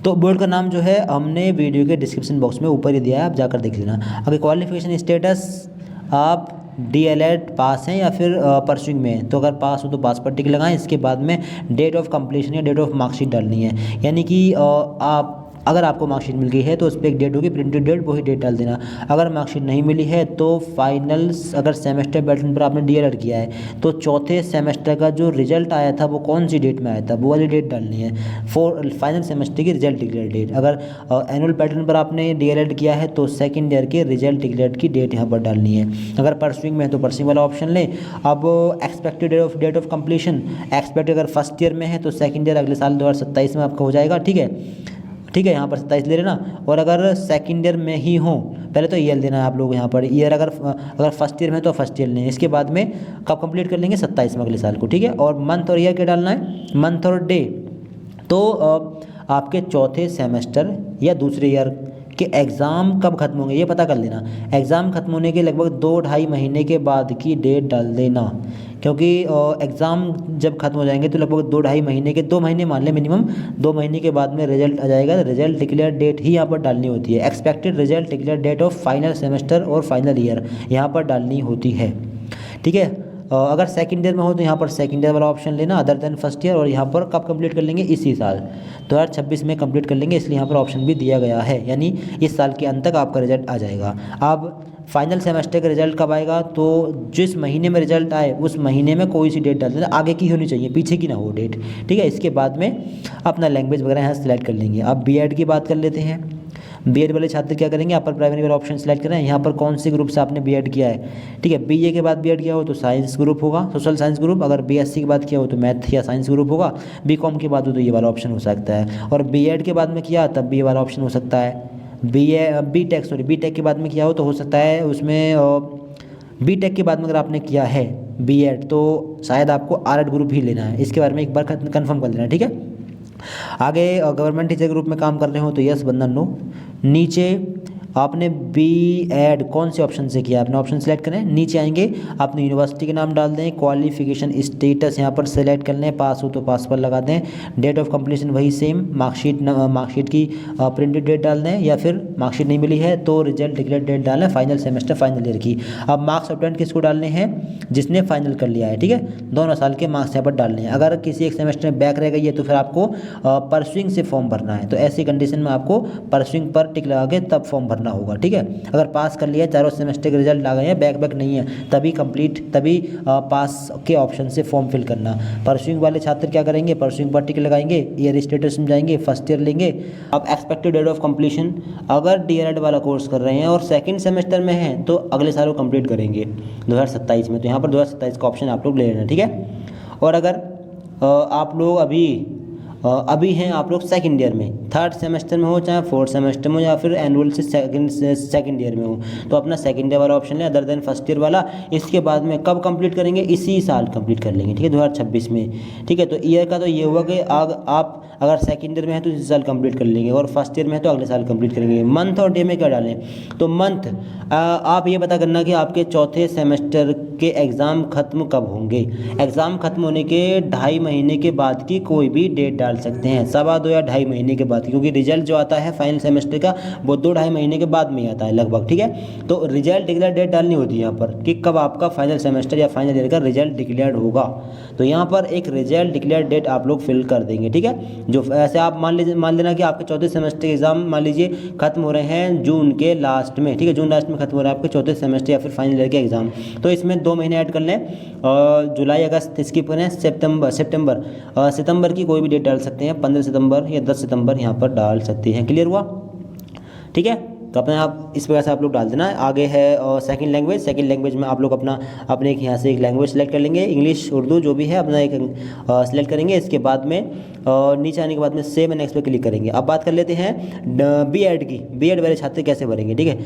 तो बोर्ड का नाम जो है हमने वीडियो के डिस्क्रिप्शन बॉक्स में ऊपर ही दिया है, आप जाकर देख लेना। अगर क्वालिफिकेशन स्टेटस, आप DLED पास हैं या फिर परसुइंग में, तो अगर पास हो तो पास पर टिक लगाएं। इसके बाद में डेट ऑफ कंप्लीशन या डेट ऑफ मार्कशीट डालनी है, यानी कि आप अगर आपको मार्कशीट मिल गई है तो उस पर एक डेट होगी, प्रिंटेड डेट, वही डेट डाल देना। अगर मार्कशीट नहीं मिली है तो फाइनल, अगर सेमेस्टर पैटर्न पर आपने DLED किया है तो चौथे सेमेस्टर का जो रिजल्ट आया था वो कौन सी डेट में आया था, वो वाली डेट डालनी है। फाइनल सेमेस्टर की रिजल्ट डिक्लेयर डेट। अगर एनुअल पैटर्न पर आपने DLED किया है तो सेकेंड ईयर के रिजल्ट डिक्लेयर की डेट यहाँ पर डालनी है। अगर परसुइंग में है तो परसुइंग वाला ऑप्शन लें। अब expected date of completion, expected अगर फर्स्ट ईयर में है तो सेकेंड ईयर अगले साल 2027 में आपका हो जाएगा। ठीक है, ठीक है, यहाँ पर 27 ले लेना। और अगर सेकंड ईयर में ही हो, पहले तो ईयर देना है आप लोग यहाँ पर, ईयर अगर फर्स्ट ईयर में तो फर्स्ट ईयर लें। इसके बाद में कब कंप्लीट कर लेंगे, 27 में अगले साल को। ठीक है, और मंथ और ईयर क्या डालना है, मंथ और डे। तो आपके चौथे सेमेस्टर या दूसरे ईयर के एग्ज़ाम कब खत्म होंगे ये पता कर लेना। एग्ज़ाम खत्म होने के लगभग 2-2.5 महीने के बाद की डेट डाल देना, क्योंकि एग्ज़ाम जब खत्म हो जाएंगे तो लगभग 2-2.5 महीने के, 2 महीने मान लें मिनिमम, 2 महीने के बाद में रिजल्ट आ जाएगा। रिजल्ट डिक्लेयर डेट ही यहाँ पर डालनी होती है। Expected result declare date of final semester और फाइनल ईयर यहाँ पर डालनी होती है। ठीक है, अगर सेकंड ईयर में हो तो यहाँ पर सेकंड ईयर वाला ऑप्शन लेना, अदर देन फर्स्ट ईयर। और यहाँ पर कब कंप्लीट कर लेंगे, इसी साल 2026 में कंप्लीट कर लेंगे, इसलिए यहाँ पर ऑप्शन भी दिया गया है, यानी इस साल के अंत तक आपका रिजल्ट आ जाएगा। अब फाइनल सेमेस्टर का रिजल्ट कब आएगा, तो जिस महीने में रिजल्ट आए उस महीने में कोई सी डेट डाल देना, आगे की होनी चाहिए, पीछे की ना हो डेट। ठीक है, इसके बाद में अपना लैंग्वेज वगैरह यहाँ सेलेक्ट कर लेंगे। अब BEd की बात कर लेते हैं। BEd वाले छात्र क्या करेंगे, अपर प्राइमरी वाला ऑप्शन सेलेक्ट करें। यहाँ पर कौन से ग्रुप से आपने BEd किया है। ठीक है, BA के बाद BEd किया हो तो साइंस ग्रुप होगा, सोशल साइंस ग्रुप। अगर BSc के बाद किया हो तो मैथ या साइंस ग्रुप होगा। BCom के बाद हो तो ये वाला ऑप्शन हो सकता है। और BEd के बाद में किया तब B वाला ऑप्शन हो सकता है। BTech के बाद में किया हो तो हो सकता है उसमें BTech के बाद में अगर आपने किया है BEd तो शायद आपको REd ग्रुप ही लेना है। इसके बारे में एक बार कन्फर्म कर लेना। ठीक है, आगे गवर्नमेंट टीचर ग्रुप में काम कर रहे हो तो यस वरना नो। नीचे आपने B.Ed कौन से ऑप्शन से किया, अपना ऑप्शन सेलेक्ट करें, नीचे आएंगे अपनी यूनिवर्सिटी के नाम डाल दें, क्वालिफिकेशन स्टेटस यहाँ पर सेलेक्ट कर लें, पास हो तो पास पर लगा दें, डेट ऑफ कंप्लीशन वही सेम, मार्कशीट की प्रिंटेड डेट डाल दें, या फिर मार्कशीट नहीं मिली है तो रिजल्ट डिक्लेयर डेट डालें, फाइनल सेमेस्टर फाइनल ईयर की। अब मार्क्स ऑब्टेंड किसको डालने हैं, जिसने फाइनल कर लिया है, ठीक है, दोनों साल के मार्क्स यहाँ पर डालने हैं। अगर किसी एक सेमेस्टर में बैक रह गई है तो फिर आपको परसुइंग से फॉर्म भरना है, तो ऐसी कंडीशन में आपको परसुइंग पर टिक लगा के तब फॉर्म भरना होगा, ठीक है। अगर पास कर लिया, चारों सेमेस्टर के रिजल्ट आ गए हैं, बैक नहीं है, तभी पास के ऑप्शन से फॉर्म फिल करना। परसुइंग वाले छात्र क्या करेंगे, परसुइंग पर टिक लगाएंगे, ईयर स्टेटस में जाएंगे, फर्स्ट ईयर लेंगे। अब एक्सपेक्टेड डेट ऑफ कंप्लीशन, अगर DLED वाला कोर्स कर रहे हैं और सेकंड सेमेस्टर में हैं तो अगले साल वो कंप्लीट करेंगे 2027 में, तो यहाँ पर 2027 का ऑप्शन आप लोग ले लेना, ठीक है। और अगर आप लोग अभी हैं आप लोग सेकंड ईयर में, थर्ड सेमेस्टर में हो चाहे फोर्थ सेमेस्टर में हो या फिर एनुअल से सेकंड ईयर में हो, तो अपना सेकंड ईयर वाला ऑप्शन लें अदर देन फर्स्ट ईयर वाला। इसके बाद में कब कंप्लीट करेंगे, इसी साल कंप्लीट कर लेंगे, ठीक है, 2026 में, ठीक है। तो ईयर का तो ये हुआ कि आप अगर सेकंड ईयर में है तो इसी साल कंप्लीट कर लेंगे, और फर्स्ट ईयर में है तो अगले साल कंप्लीट करेंगे। मंथ और डे में क्या डालें, तो मंथ आप ये पता करना कि आपके चौथे सेमेस्टर के एग्ज़ाम खत्म कब होंगे। एग्ज़ाम खत्म होने के 2.5 महीने के बाद की कोई भी डेट डाल सकते हैं, 2.25 या 2.5 महीने के बाद, क्योंकि रिजल्ट जो आता है फाइनल सेमेस्टर का वो 2-2.5 महीने के बाद में ही आता है लगभग, ठीक है। तो रिजल्ट डिक्लेयर डेट डालनी होती है यहाँ पर कि कब आपका फाइनल सेमेस्टर या फाइनल ईयर का रिजल्ट डिक्लेयर होगा, तो यहाँ पर एक रिजल्ट डिक्लेयर डेट आप लोग फिल कर देंगे, ठीक है। जो ऐसे आप मान लेना कि आपके चौथे सेमेस्टर के एग्ज़ाम मान लीजिए खत्म हो रहे हैं जून के लास्ट में, ठीक है, जून लास्ट में खत्म हो रहा है आपके चौथे सेमेस्टर या फिर फाइनल ईयर के एग्ज़ाम, तो इसमें 2 महीने ऐड कर लें, जुलाई अगस्त स्किप करें, सितंबर की कोई भी डेट डाल सकते हैं, 15 सितंबर या 10 सितंबर यहाँ पर डाल सकते हैं। क्लियर हुआ, ठीक है। तो अपने आप इस प्रकार से आप लोग डाल देना। आगे है सेकंड लैंग्वेज में आप लोग अपने एक यहाँ से एक लैंग्वेज सेलेक्ट कर लेंगे, इंग्लिश उर्दू जो भी है अपना एक सेलेक्ट करेंगे। इसके बाद में नीचे आने के बाद में सेव एंड नेक्स्ट पे क्लिक करेंगे। अब बात कर लेते हैं B.Ed की। B.Ed वाले छात्र कैसे भरेंगे, ठीक है।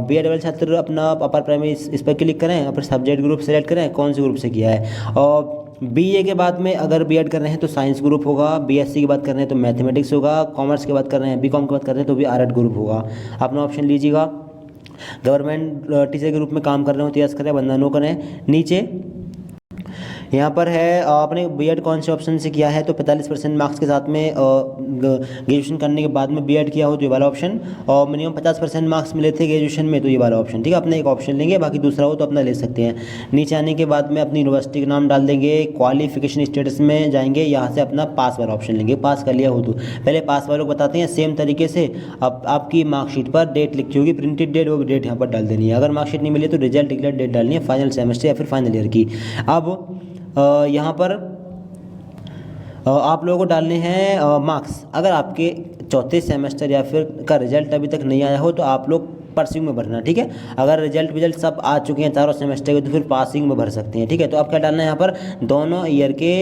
B.Ed वाले छात्र अपना अपर प्राइमरी इस पर क्लिक करें, अपने सब्जेक्ट ग्रुप सेलेक्ट करें, कौन से ग्रुप से किया है। और BA के बाद में अगर B.Ed कर रहे हैं तो साइंस ग्रुप होगा, BSc की बात कर रहे हैं तो मैथमेटिक्स होगा, कॉमर्स की बात कर रहे हैं, BCom की बात कर रहे हैं तो भी आर्ट ग्रुप होगा। अपना ऑप्शन लीजिएगा। गवर्नमेंट टीचर के रूप में काम कर रहे हो तो यस करें, वरना नो करें। नीचे यहाँ पर है आपने B.Ed कौन से ऑप्शन से किया है, तो 45% मार्क्स के साथ में ग्रेजुएशन करने के बाद में B.Ed किया हो तो ये वाला ऑप्शन, और मिनिमम 50% मार्क्स मिले थे ग्रेजुएशन में तो ये वाला ऑप्शन, ठीक है। अपना एक ऑप्शन लेंगे, बाकी दूसरा हो तो अपना ले सकते हैं। नीचे आने के बाद में अपनी यूनिवर्सिटी का नाम डाल देंगे, क्वालिफिकेशन स्टेटस में जाएंगे, यहाँ से अपना पास वाला ऑप्शन लेंगे, पास कर लिया हो तो। पहले पास वालों को बताते हैं सेम तरीके से अब आपकी मार्कशीट पर डेट लिखी होगी, प्रिंटेड डेट, वो डेट यहाँ पर डाल देनी है। अगर मार्कशीट नहीं मिली तो रिजल्ट डिक्लेयर डेट डालनी है, फाइनल सेमेस्टर या फिर फाइनल ईयर की। अब यहाँ पर आप लोगों को डालने हैं मार्क्स। अगर आपके चौथे सेमेस्टर या फिर का रिजल्ट अभी तक नहीं आया हो तो आप लोग परसिंग में भरना, ठीक है। अगर रिजल्ट सब आ चुके हैं चारों सेमेस्टर के तो फिर पासिंग में भर सकते हैं, ठीक है। तो अब क्या डालना है यहाँ पर, दोनों ईयर के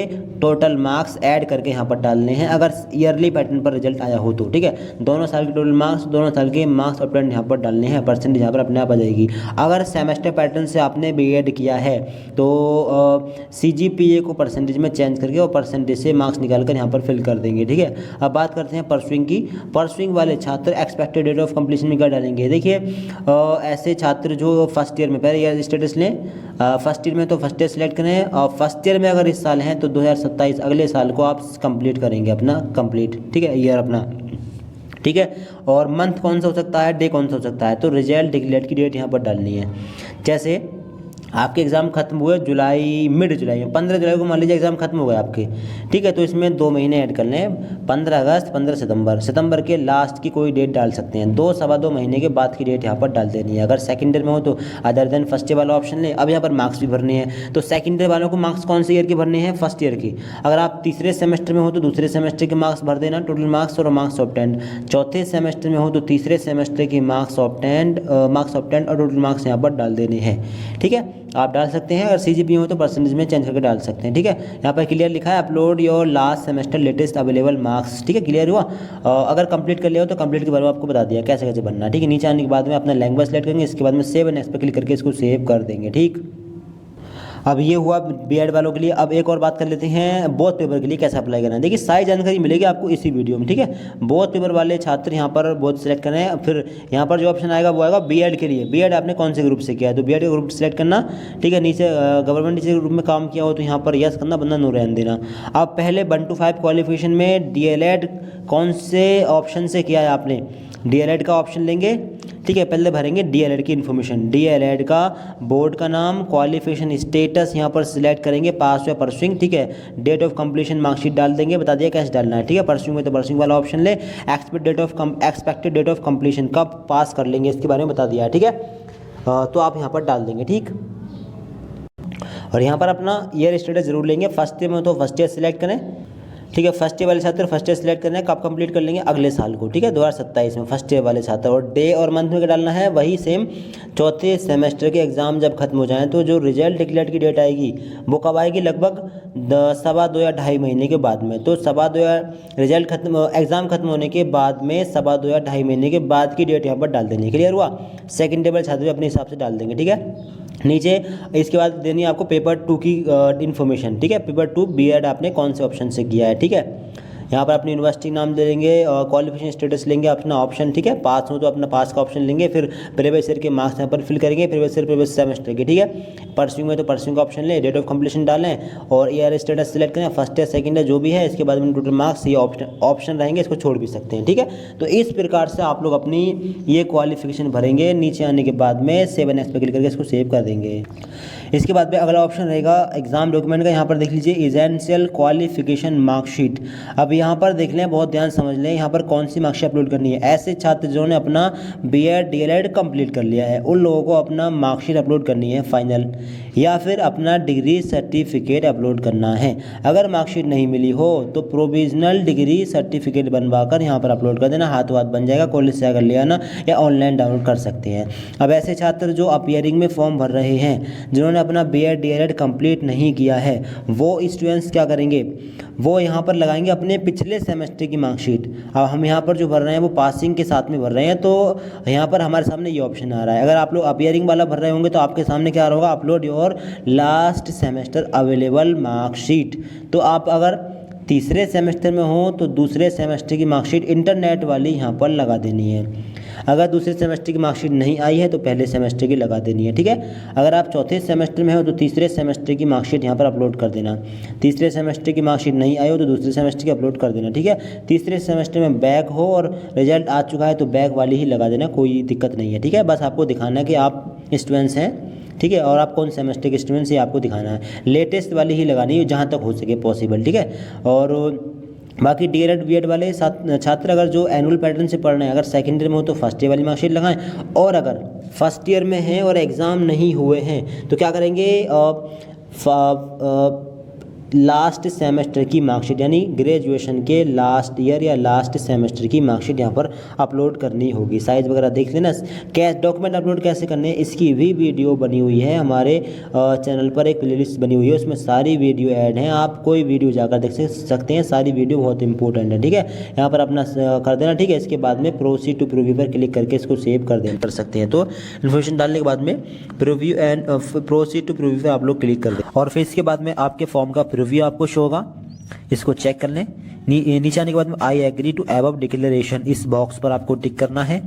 टोटल मार्क्स ऐड करके यहाँ पर डालने हैं, अगर ईयरली पैटर्न पर रिजल्ट आया हो तो, ठीक है। दोनों साल के टोटल मार्क्स, दोनों साल के मार्क्स ऑब्टेंड यहाँ पर डालने हैं, परसेंटेज यहाँ पर अपने आप आ जाएगी। अगर सेमेस्टर पैटर्न से आपने B.Ed किया है तो CGPA को परसेंटेज में चेंज करके और परसेंटेज से मार्क्स निकाल कर यहाँ पर फिल कर देंगे, ठीक है। अब बात करते हैं परसुइंग की। परसुइंग वाले छात्र एक्सपेक्टेड डेट ऑफ कंप्लीशन में क्या डालेंगे, देखिए ऐसे छात्र जो फर्स्ट ईयर में, पहले ईयर स्टेटस लें, फर्स्ट ईयर में तो फर्स्ट ईयर सेलेक्ट करें, और फर्स्ट ईयर में अगर इस साल हैं तो 2027 अगले साल को आप कंप्लीट करेंगे अपना कंप्लीट, ठीक है, ईयर अपना, ठीक है। और मंथ कौन सा हो सकता है, डे कौन सा हो सकता है, तो रिजल्ट डिक्लेयर की डेट यहाँ पर डालनी है। जैसे आपके एग्ज़ाम खत्म हुए मिड जुलाई में, 15 जुलाई को मान लीजिए एग्ज़ाम खत्म हो गए आपके, ठीक है। तो इसमें 2 महीने ऐड कर लें, 15 अगस्त, 15 सितंबर के लास्ट की कोई डेट डाल सकते हैं, 2-2.25 महीने के बाद की डेट यहाँ पर डाल देनी है। अगर सेकंड ईयर में हो तो अदर देन फर्स्ट ईयर वाला ऑप्शन लें। अब यहाँ पर मार्क्स भी भरने हैं, तो सेकंड ईयर वालों को मार्क्स कौन से ईयर के भरने हैं, फर्स्ट ईयर की। अगर आप तीसरे सेमेस्टर में हो तो दूसरे सेमेस्टर के मार्क्स भर देना, टोटल मार्क्स और मार्क्स ऑब्टेंड। चौथे सेमेस्टर में हो तो तीसरे सेमेस्टर की मार्क्स ऑब्टेंड और टोटल मार्क्स यहाँ पर डाल देने हैं, ठीक है। आप डाल सकते हैं, अगर CGPA हो तो परसेंटेज में चेंज करके डाल सकते हैं, ठीक है। यहाँ पर क्लियर लिखा है upload your last semester latest available marks, ठीक है, क्लियर हुआ। अगर कंप्लीट कर लिया हो तो कंप्लीट के बारे में आपको बता दिया कैसे कैसे बनना, ठीक है। नीचे आने के बाद में अपना लैंग्वेज सेलेक्ट करेंगे, इसके बाद में सेव एंड नेक्स्ट पे क्लिक करके इसको सेव कर देंगे, ठीक। अब ये हुआ बीएड वालों के लिए। अब एक और बात कर लेते हैं बोथ पेपर के लिए कैसे अप्लाई करना है। देखिए सारी जानकारी मिलेगी आपको इसी वीडियो में, ठीक है। बोथ पेपर वाले छात्र यहाँ पर बोथ सेलेक्ट करना है। फिर यहाँ पर जो ऑप्शन आएगा वो आएगा बीएड के लिए। बीएड आपने कौन से ग्रुप से किया है तो बीएड का ग्रुप सेलेक्ट करना, ठीक है। नीचे गवर्नमेंट टीचर ग्रुप में काम किया हो तो यहाँ पर यस करना, वरना नो रहने देना। अब पहले 1 to 5 क्वालिफिकेशन में डीएलएड कौन से ऑप्शन से किया है आपने, डीएलएड का ऑप्शन लेंगे, ठीक है। पहले भरेंगे डीएलएड की इन्फॉर्मेशन, डीएलएड का बोर्ड का नाम, क्वालिफिकेशन स्टेटस यहाँ पर सिलेक्ट करेंगे, पास या परस्यूइंग, ठीक है। डेट ऑफ कंप्लीशन मार्कशीट डाल देंगे, बता दिया कैसे डालना है, ठीक है। परस्यूइंग में तो परस्यूइंग वाला ऑप्शन ले। एक्सपेक्टेड डेट ऑफ कंप्लीशन, कब पास कर लेंगे इसके बारे में बता दिया है, ठीक है। तो आप यहाँ पर डाल देंगे, ठीक। और यहाँ पर अपना ईयर स्टेटस जरूर लेंगे। फर्स्ट ईयर में तो फर्स्ट ईयर सिलेक्ट करें, ठीक है। फर्स्ट ईयर वाले छात्र फर्स्ट ईयर सिलेक्ट करना है, कब कंप्लीट कर लेंगे अगले साल को, ठीक है, 2027 में फर्स्ट ईयर वाले छात्र। और डे और मंथ में क्या डालना है, वही सेम। चौथे सेमेस्टर के एग्ज़ाम जब खत्म हो जाएं तो जो रिजल्ट डिक्लेयर की डेट आएगी वो कब आएगी, लगभग 2.25 या 2.5 महीने के बाद में। तो 2.25 या रिजल्ट खत्म, एग्ज़ाम खत्म होने के बाद में 2.25 या 2.5 महीने के बाद की डेट यहाँ पर डाल देनी। क्लियर हुआ। सेकंड टेबल छात्र भी अपने हिसाब से डाल देंगे, ठीक है। नीचे इसके बाद देनी है आपको पेपर 2 की इन्फॉर्मेशन, ठीक है। पेपर 2 बीएड आपने कौन से ऑप्शन से किया है, ठीक है। यहाँ पर अपनी यूनिवर्सिटी नाम दे देंगे और क्वालिफिकेशन स्टेटस लेंगे अपना ऑप्शन, ठीक है। पास हो तो अपना पास का ऑप्शन लेंगे, फिर प्रीवियस ईयर के मार्क्स यहाँ पर फिल करेंगे, प्रीवियस सेमेस्टर के, ठीक है। परस्यूइंग में तो परस्यूइंग का ऑप्शन लें, डेट ऑफ कंप्लीशन डालें और ईयर स्टेटस सेलेक्ट करें, फर्स्ट ईयर सेकंड ईयर जो भी है। इसके बाद में टोटल मार्क्स ये ऑप्शन रहेंगे, इसको छोड़ भी सकते हैं, ठीक है। तो इस प्रकार से आप लोग अपनी ये क्वालिफिकेशन भरेंगे। नीचे आने के बाद में 7X पे क्लिक करके इसको सेव कर देंगे। इसके बाद में अगला ऑप्शन रहेगा एग्जाम डॉक्यूमेंट का। यहाँ पर देख लीजिए एसेंशियल क्वालिफिकेशन मार्कशीट। अब यहाँ पर देख लें, बहुत ध्यान समझ लें, यहाँ पर कौन सी मार्कशीट अपलोड करनी है। ऐसे छात्र जिन्होंने अपना बीएड डीएलएड कंप्लीट कर लिया है उन लोगों को अपना मार्कशीट अपलोड करनी है फाइनल, या फिर अपना डिग्री सर्टिफिकेट अपलोड करना है। अगर मार्कशीट नहीं मिली हो तो प्रोविजनल डिग्री सर्टिफिकेट बनवा कर यहाँ पर अपलोड कर देना, हाथों हाथ बन जाएगा, कॉलेज से आकर ले आना या ऑनलाइन डाउनलोड कर सकते हैं। अब ऐसे छात्र जो अपीयरिंग में फॉर्म भर रहे हैं, जिन्होंने अपना बीएड डीएलएड कंप्लीट नहीं किया है, वो स्टूडेंट्स क्या करेंगे, वो यहाँ पर लगाएंगे अपने पिछले सेमेस्टर की मार्कशीट। अब हम यहाँ पर जो भर रहे हैं वो पासिंग के साथ में भर रहे हैं, तो यहाँ पर हमारे सामने ये ऑप्शन आ रहा है। अगर आप लोग अपीयरिंग वाला भर रहे होंगे तो आपके सामने क्या होगा, upload your last semester available marksheet. तो आप अगर तीसरे सेमेस्टर में हो तो दूसरे सेमेस्टर की मार्कशीट इंटरनेट वाली यहाँ पर लगा देनी है। अगर दूसरे सेमेस्टर की मार्कशीट नहीं आई है तो पहले सेमेस्टर की लगा देनी है, ठीक है। अगर आप चौथे सेमेस्टर में हो तो तीसरे सेमेस्टर की मार्कशीट यहाँ पर अपलोड कर देना। तीसरे सेमेस्टर की मार्कशीट नहीं आई हो तो दूसरे सेमेस्टर की अपलोड कर देना, ठीक है। तीसरे सेमेस्टर में बैक हो और रिजल्ट आ चुका है तो बैक वाली ही लगा देना, कोई दिक्कत नहीं है, ठीक है। बस आपको दिखाना है कि आप स्टूडेंट्स हैं, ठीक है, और आप कौन सेमेस्टर के स्टूडेंट्स ये आपको दिखाना है। लेटेस्ट वाली ही लगानी है जहाँ तक हो सके पॉसिबल, ठीक है। और बाकी डीएलएड बीएड वाले छात्र अगर जो एनुअल पैटर्न से पढ़ रहे हैं, अगर सेकेंड ईयर में हो तो फर्स्ट ईयर वाली मार्कशीट लगाएं, और अगर फर्स्ट ईयर में हैं और एग्ज़ाम नहीं हुए हैं तो क्या करेंगे, लास्ट सेमेस्टर की मार्कशीट यानी ग्रेजुएशन के लास्ट ईयर या लास्ट सेमेस्टर की मार्कशीट यहाँ पर अपलोड करनी होगी। साइज़ वगैरह देख लेना। कैसे डॉक्यूमेंट अपलोड कैसे करने हैं इसकी भी वीडियो बनी हुई है हमारे चैनल पर, एक प्लेलिस्ट बनी हुई है, उसमें सारी वीडियो ऐड हैं, आप कोई वीडियो जाकर देख सकते हैं। सारी वीडियो बहुत इंपॉर्टेंट है, ठीक है। यहाँ पर अपना कर देना, ठीक है। इसके बाद में प्रोसीड टू प्रीव्यू पर क्लिक करके इसको सेव कर सकते हैं। तो इन्फॉर्मेशन डालने के बाद में preview and proceed to preview पर आप लोग क्लिक कर दें और फिर इसके बाद में आपके फॉर्म का प्रीव्यू आपको शो होगा, इसको चेक कर लें। नीचे आने के बाद में I agree to above declaration, इस बॉक्स पर आपको टिक करना है।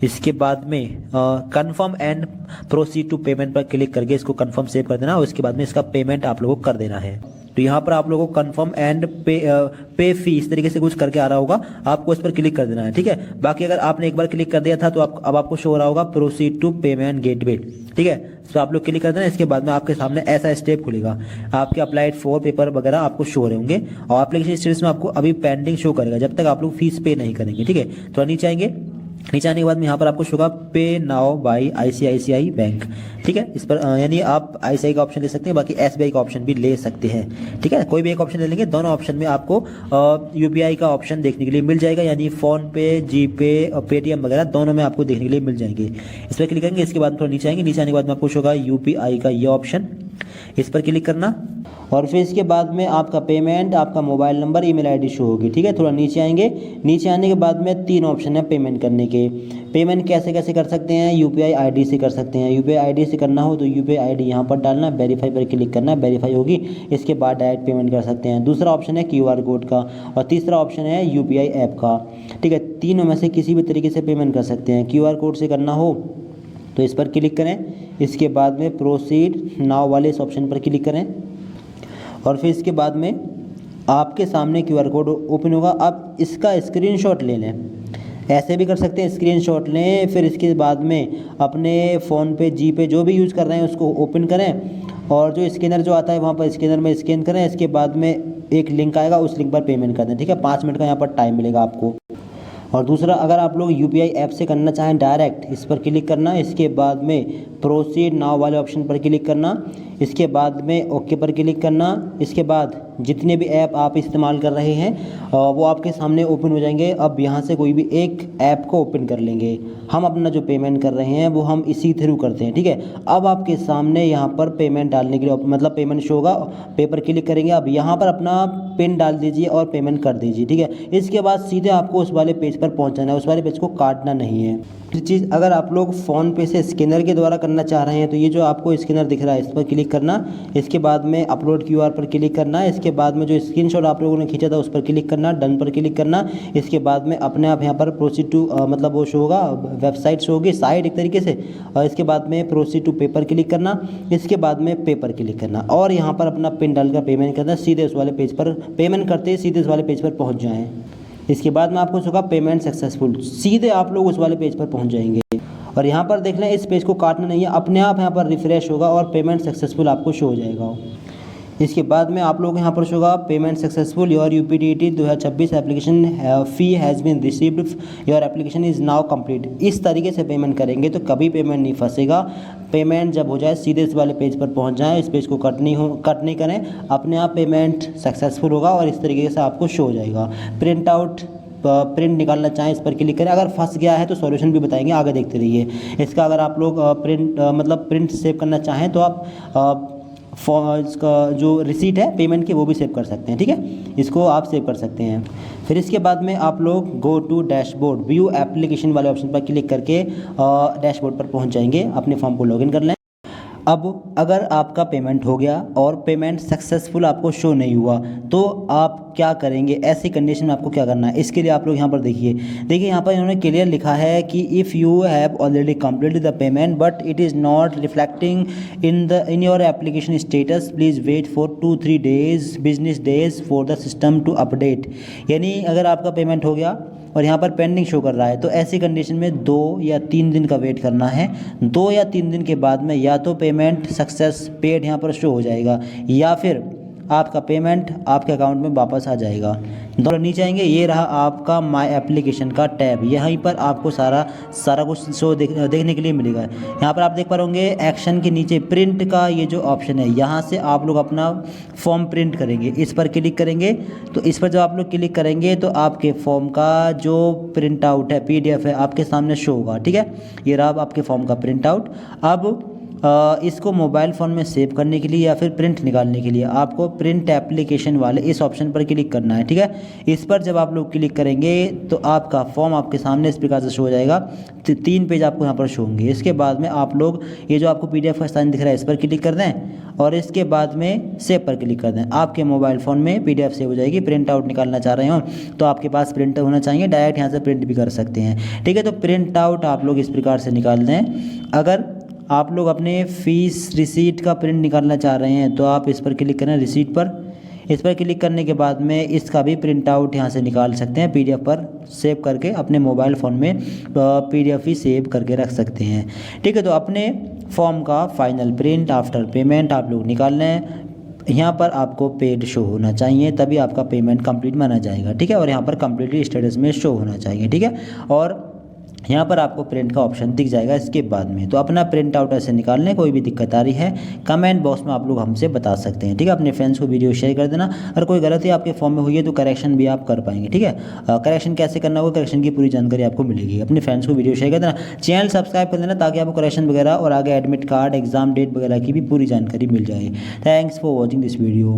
इसके बाद में confirm and proceed to payment पर क्लिक करके इसको कंफर्म सेव कर देना और इसके बाद में इसका पेमेंट आप लोगों को कर देना है। तो यहाँ पर आप लोगों को कंफर्म एंड पे फी इस तरीके से कुछ करके आ रहा होगा, आपको इस पर क्लिक कर देना है, ठीक है। बाकी अगर आपने एक बार क्लिक कर दिया था तो अब आपको शो हो रहा होगा प्रोसीड टू पेमेंट गेटवे, ठीक है। तो आप लोग क्लिक कर देना। इसके बाद में आपके सामने ऐसा स्टेप खुलेगा, आपके अप्लाइड फॉर पेपर वगैरह आपको शो हो रहे होंगे और एप्लीकेशन स्टेटस में आपको अभी पेंडिंग शो करेगा जब तक आप लोग फीस पे नहीं करेंगे, ठीक है। तो नीचे आएंगे, नीचे आने के बाद में यहाँ पर आपको शो होगा पे नाउ बाय आईसीआईसीआई बैंक, ठीक है। इस पर यानी आप आईसीआई का ऑप्शन ले सकते हैं, बाकी एसबीआई का ऑप्शन भी ले सकते हैं, ठीक है। कोई भी एक ऑप्शन ले लेंगे, दोनों ऑप्शन में आपको यूपीआई का ऑप्शन देखने के लिए मिल जाएगा, यानी फोन पे, जीपे और पेटीएम वगैरह दोनों में आपको देखने के लिए मिल जाएंगे। इस पर क्लिक करेंगे। इसके बाद थोड़ा नीचे आएंगे, नीचे आने के बाद में आपको शो होगा यूपीआई का ये ऑप्शन, इस पर क्लिक करना और फिर इसके बाद में आपका पेमेंट, आपका mobile number, email ID show होगी। ठीक है, थोड़ा नीचे आएंगे। नीचे आने के बाद में 3 ऑप्शन है पेमेंट करने के। पेमेंट कैसे कैसे कर सकते हैं? यूपीआई आईडी से कर सकते हैं। यूपीआई आईडी से करना हो तो यूपीआई आईडी यहाँ पर डालना, वेरीफाई पर क्लिक करना, वेरीफाई होगी, इसके बाद डायरेक्ट पेमेंट कर सकते हैं। दूसरा ऑप्शन है क्यूआर कोड का और तीसरा ऑप्शन है यूपीआई ऐप का। ठीक है, तीनों में से किसी भी तरीके से पेमेंट कर सकते हैं। क्यूआर कोड से करना हो तो इस पर क्लिक करें, इसके बाद में प्रोसीड नाउ वाले इस ऑप्शन पर क्लिक करें और फिर इसके बाद में आपके सामने क्यूआर कोड ओपन होगा। अब इसका स्क्रीनशॉट ले लें, ऐसे भी कर सकते हैं, स्क्रीनशॉट लें। फिर इसके बाद में अपने फ़ोन पे, जी पे, जो भी यूज़ कर रहे हैं उसको ओपन करें और जो स्कैनर जो आता है वहाँ पर स्कैनर में स्कैन करें। इसके बाद में एक लिंक आएगा, उस लिंक पर पेमेंट कर दें। ठीक है, 5 मिनट का यहाँ पर टाइम मिलेगा आपको। और दूसरा, अगर आप लोग यूपीआई ऐप से करना चाहें डायरेक्ट, इस पर क्लिक करना, इसके बाद में प्रोसीड नाउ वाले ऑप्शन पर क्लिक करना, इसके बाद में ओके पर क्लिक करना। इसके बाद जितने भी ऐप आप इस्तेमाल कर रहे हैं वो आपके सामने ओपन हो जाएंगे। अब यहाँ से कोई भी एक ऐप को ओपन कर लेंगे। हम अपना जो पेमेंट कर रहे हैं वो हम इसी थ्रू करते हैं। ठीक है, अब आपके सामने यहाँ पर पेमेंट डालने के लिए मतलब पेमेंट शो होगा, पे पर क्लिक करेंगे। अब यहाँ पर अपना पिन डाल दीजिए और पेमेंट कर दीजिए। ठीक है, इसके बाद सीधे आपको उस वाले पेज पर पहुँचाना है, उस वाले पेज को काटना नहीं है। फिर चीज़, अगर आप लोग फ़ोन पे से स्कैनर के द्वारा करना चाह रहे हैं तो ये जो आपको स्कैनर दिख रहा है इस पर क्लिक करना, इसके बाद में अपलोड क्यूआर पर क्लिक करना, इसके बाद में जो स्क्रीनशॉट आप लोगों ने खींचा था उस पर क्लिक करना, डन पर क्लिक करना। इसके बाद में अपने आप यहाँ पर प्रोसीड टू मतलब वो शो होगा, वेबसाइट शो होगी, साइट एक तरीके से। और इसके बाद में प्रोसीड टू पे पर क्लिक करना, इसके बाद में पे पर क्लिक करना और यहाँ पर अपना पिन डालकर पेमेंट करना। सीधे उस वाले पेज पर पेमेंट करते ही सीधे उस वाले पेज पर पहुँच जाएँ। इसके बाद में आपको होगा पेमेंट सक्सेसफुल, सीधे आप लोग उस वाले पेज पर पहुंच जाएंगे। और यहाँ पर देख लें, इस पेज को काटना नहीं है, अपने आप यहाँ पर रिफ्रेश होगा और पेमेंट सक्सेसफुल आपको शो हो जाएगा। इसके बाद में आप लोग यहाँ पर शो होगा payment successful, your UPTET 2026 application fee has been received, your application is now complete. इस तरीके से पेमेंट करेंगे तो कभी पेमेंट नहीं फंसेगा। पेमेंट जब हो जाए सीधे इस वाले पेज पर पहुँच जाए, इस पेज को कट नहीं करें, अपने आप पेमेंट सक्सेसफुल होगा और इस तरीके से आपको शो हो जाएगा। प्रिंट निकालना चाहें इस पर क्लिक करें। अगर फंस गया है तो सॉल्यूशन भी बताएंगे, आगे देखते रहिए। इसका अगर आप लोग प्रिंट सेव करना चाहें तो आप इसका जो रिसीट है पेमेंट की वो भी सेव कर सकते हैं। ठीक है, इसको आप सेव कर सकते हैं। फिर इसके बाद में आप लोग go to dashboard, view application वाले ऑप्शन पर क्लिक करके डैशबोर्ड पर पहुंच जाएंगे। अपने फॉर्म को लॉगिन कर लें। अब अगर आपका पेमेंट हो गया और पेमेंट सक्सेसफुल आपको शो नहीं हुआ तो आप क्या करेंगे? ऐसी कंडीशन में आपको क्या करना है? इसके लिए आप लोग यहाँ पर देखिए यहाँ पर इन्होंने क्लियर लिखा है कि if you have already completed the payment but it is not reflecting in your application status, please wait for 2-3 days business days for the system to update. यानी अगर आपका पेमेंट हो गया और यहाँ पर पेंडिंग शो कर रहा है तो ऐसी कंडीशन में 2 या 3 दिन का वेट करना है। 2 या 3 दिन के बाद में या तो पेमेंट सक्सेस पेड यहाँ पर शो हो जाएगा या फिर आपका पेमेंट आपके अकाउंट में वापस आ जाएगा। दोनों नीचे आएंगे, ये रहा आपका माय एप्लीकेशन का टैब। यहीं पर आपको सारा कुछ शो देखने के लिए मिलेगा। यहाँ पर आप देख पा रहे एक्शन के नीचे प्रिंट का ये जो ऑप्शन है, यहाँ से आप लोग अपना फॉर्म प्रिंट करेंगे। इस पर क्लिक करेंगे तो इस पर जब आप लोग क्लिक करेंगे तो आपके फॉर्म का जो प्रिंट आउट है, PDF है, आपके सामने शो होगा। ठीक है, ये रहा आपके फॉर्म का प्रिंट आउट। अब इसको मोबाइल फ़ोन में सेव करने के लिए या फिर प्रिंट निकालने के लिए आपको प्रिंट एप्लीकेशन वाले इस ऑप्शन पर क्लिक करना है। ठीक है, इस पर जब आप लोग क्लिक करेंगे तो आपका फॉर्म आपके सामने इस प्रकार से शो हो जाएगा। 3 पेज आपको यहाँ पर शो होंगे। इसके बाद में आप लोग ये जो आपको PDF का स्थान दिख रहा है इस पर क्लिक कर दें और इसके बाद में सेव पर क्लिक कर दें। आपके मोबाइल फ़ोन में PDF सेव हो जाएगी। प्रिंट आउट निकालना चाह रहे हो तो आपके पास प्रिंटर होना चाहिए, डायरेक्ट यहाँ से प्रिंट भी कर सकते हैं। ठीक है, तो प्रिंट आउट आप लोग इस प्रकार से निकाल दें। अगर आप लोग अपने फीस रिसीट का प्रिंट निकालना चाह रहे हैं तो आप इस पर क्लिक करें, रिसीट पर। इस पर क्लिक करने के बाद में इसका भी प्रिंट आउट यहाँ से निकाल सकते हैं, PDF पर सेव करके अपने मोबाइल फ़ोन में PDF ही सेव करके रख सकते हैं। ठीक है, तो अपने फॉर्म का फाइनल प्रिंट आफ्टर पेमेंट आप लोग निकाल लें। यहाँ पर आपको पेड शो होना चाहिए, तभी आपका पेमेंट कंप्लीट माना जाएगा। ठीक है, और यहाँ पर कंप्लीटली स्टेटस में शो होना चाहिए। ठीक है, और यहाँ पर आपको प्रिंट का ऑप्शन दिख जाएगा इसके बाद में। तो अपना प्रिंट आउट ऐसे निकालने, कोई भी दिक्कत आ रही है कमेंट बॉक्स में आप लोग हमसे बता सकते हैं, ठीक है। अपने फ्रेंड्स को वीडियो शेयर कर देना। अगर कोई गलती आपके फॉर्म में हुई है तो करेक्शन भी आप कर पाएंगे, ठीक है। करेक्शन कैसे करना होगा, करेक्शन की पूरी जानकारी आपको मिलेगी। अपने फ्रेंड्स को वीडियो शेयर कर देना, चैनल सब्सक्राइब कर देना ताकि आपको करेक्शन वगैरह और आगे एडमिट कार्ड, एग्जाम डेट वगैरह की भी पूरी जानकारी मिल जाए। Thanks for watching this video.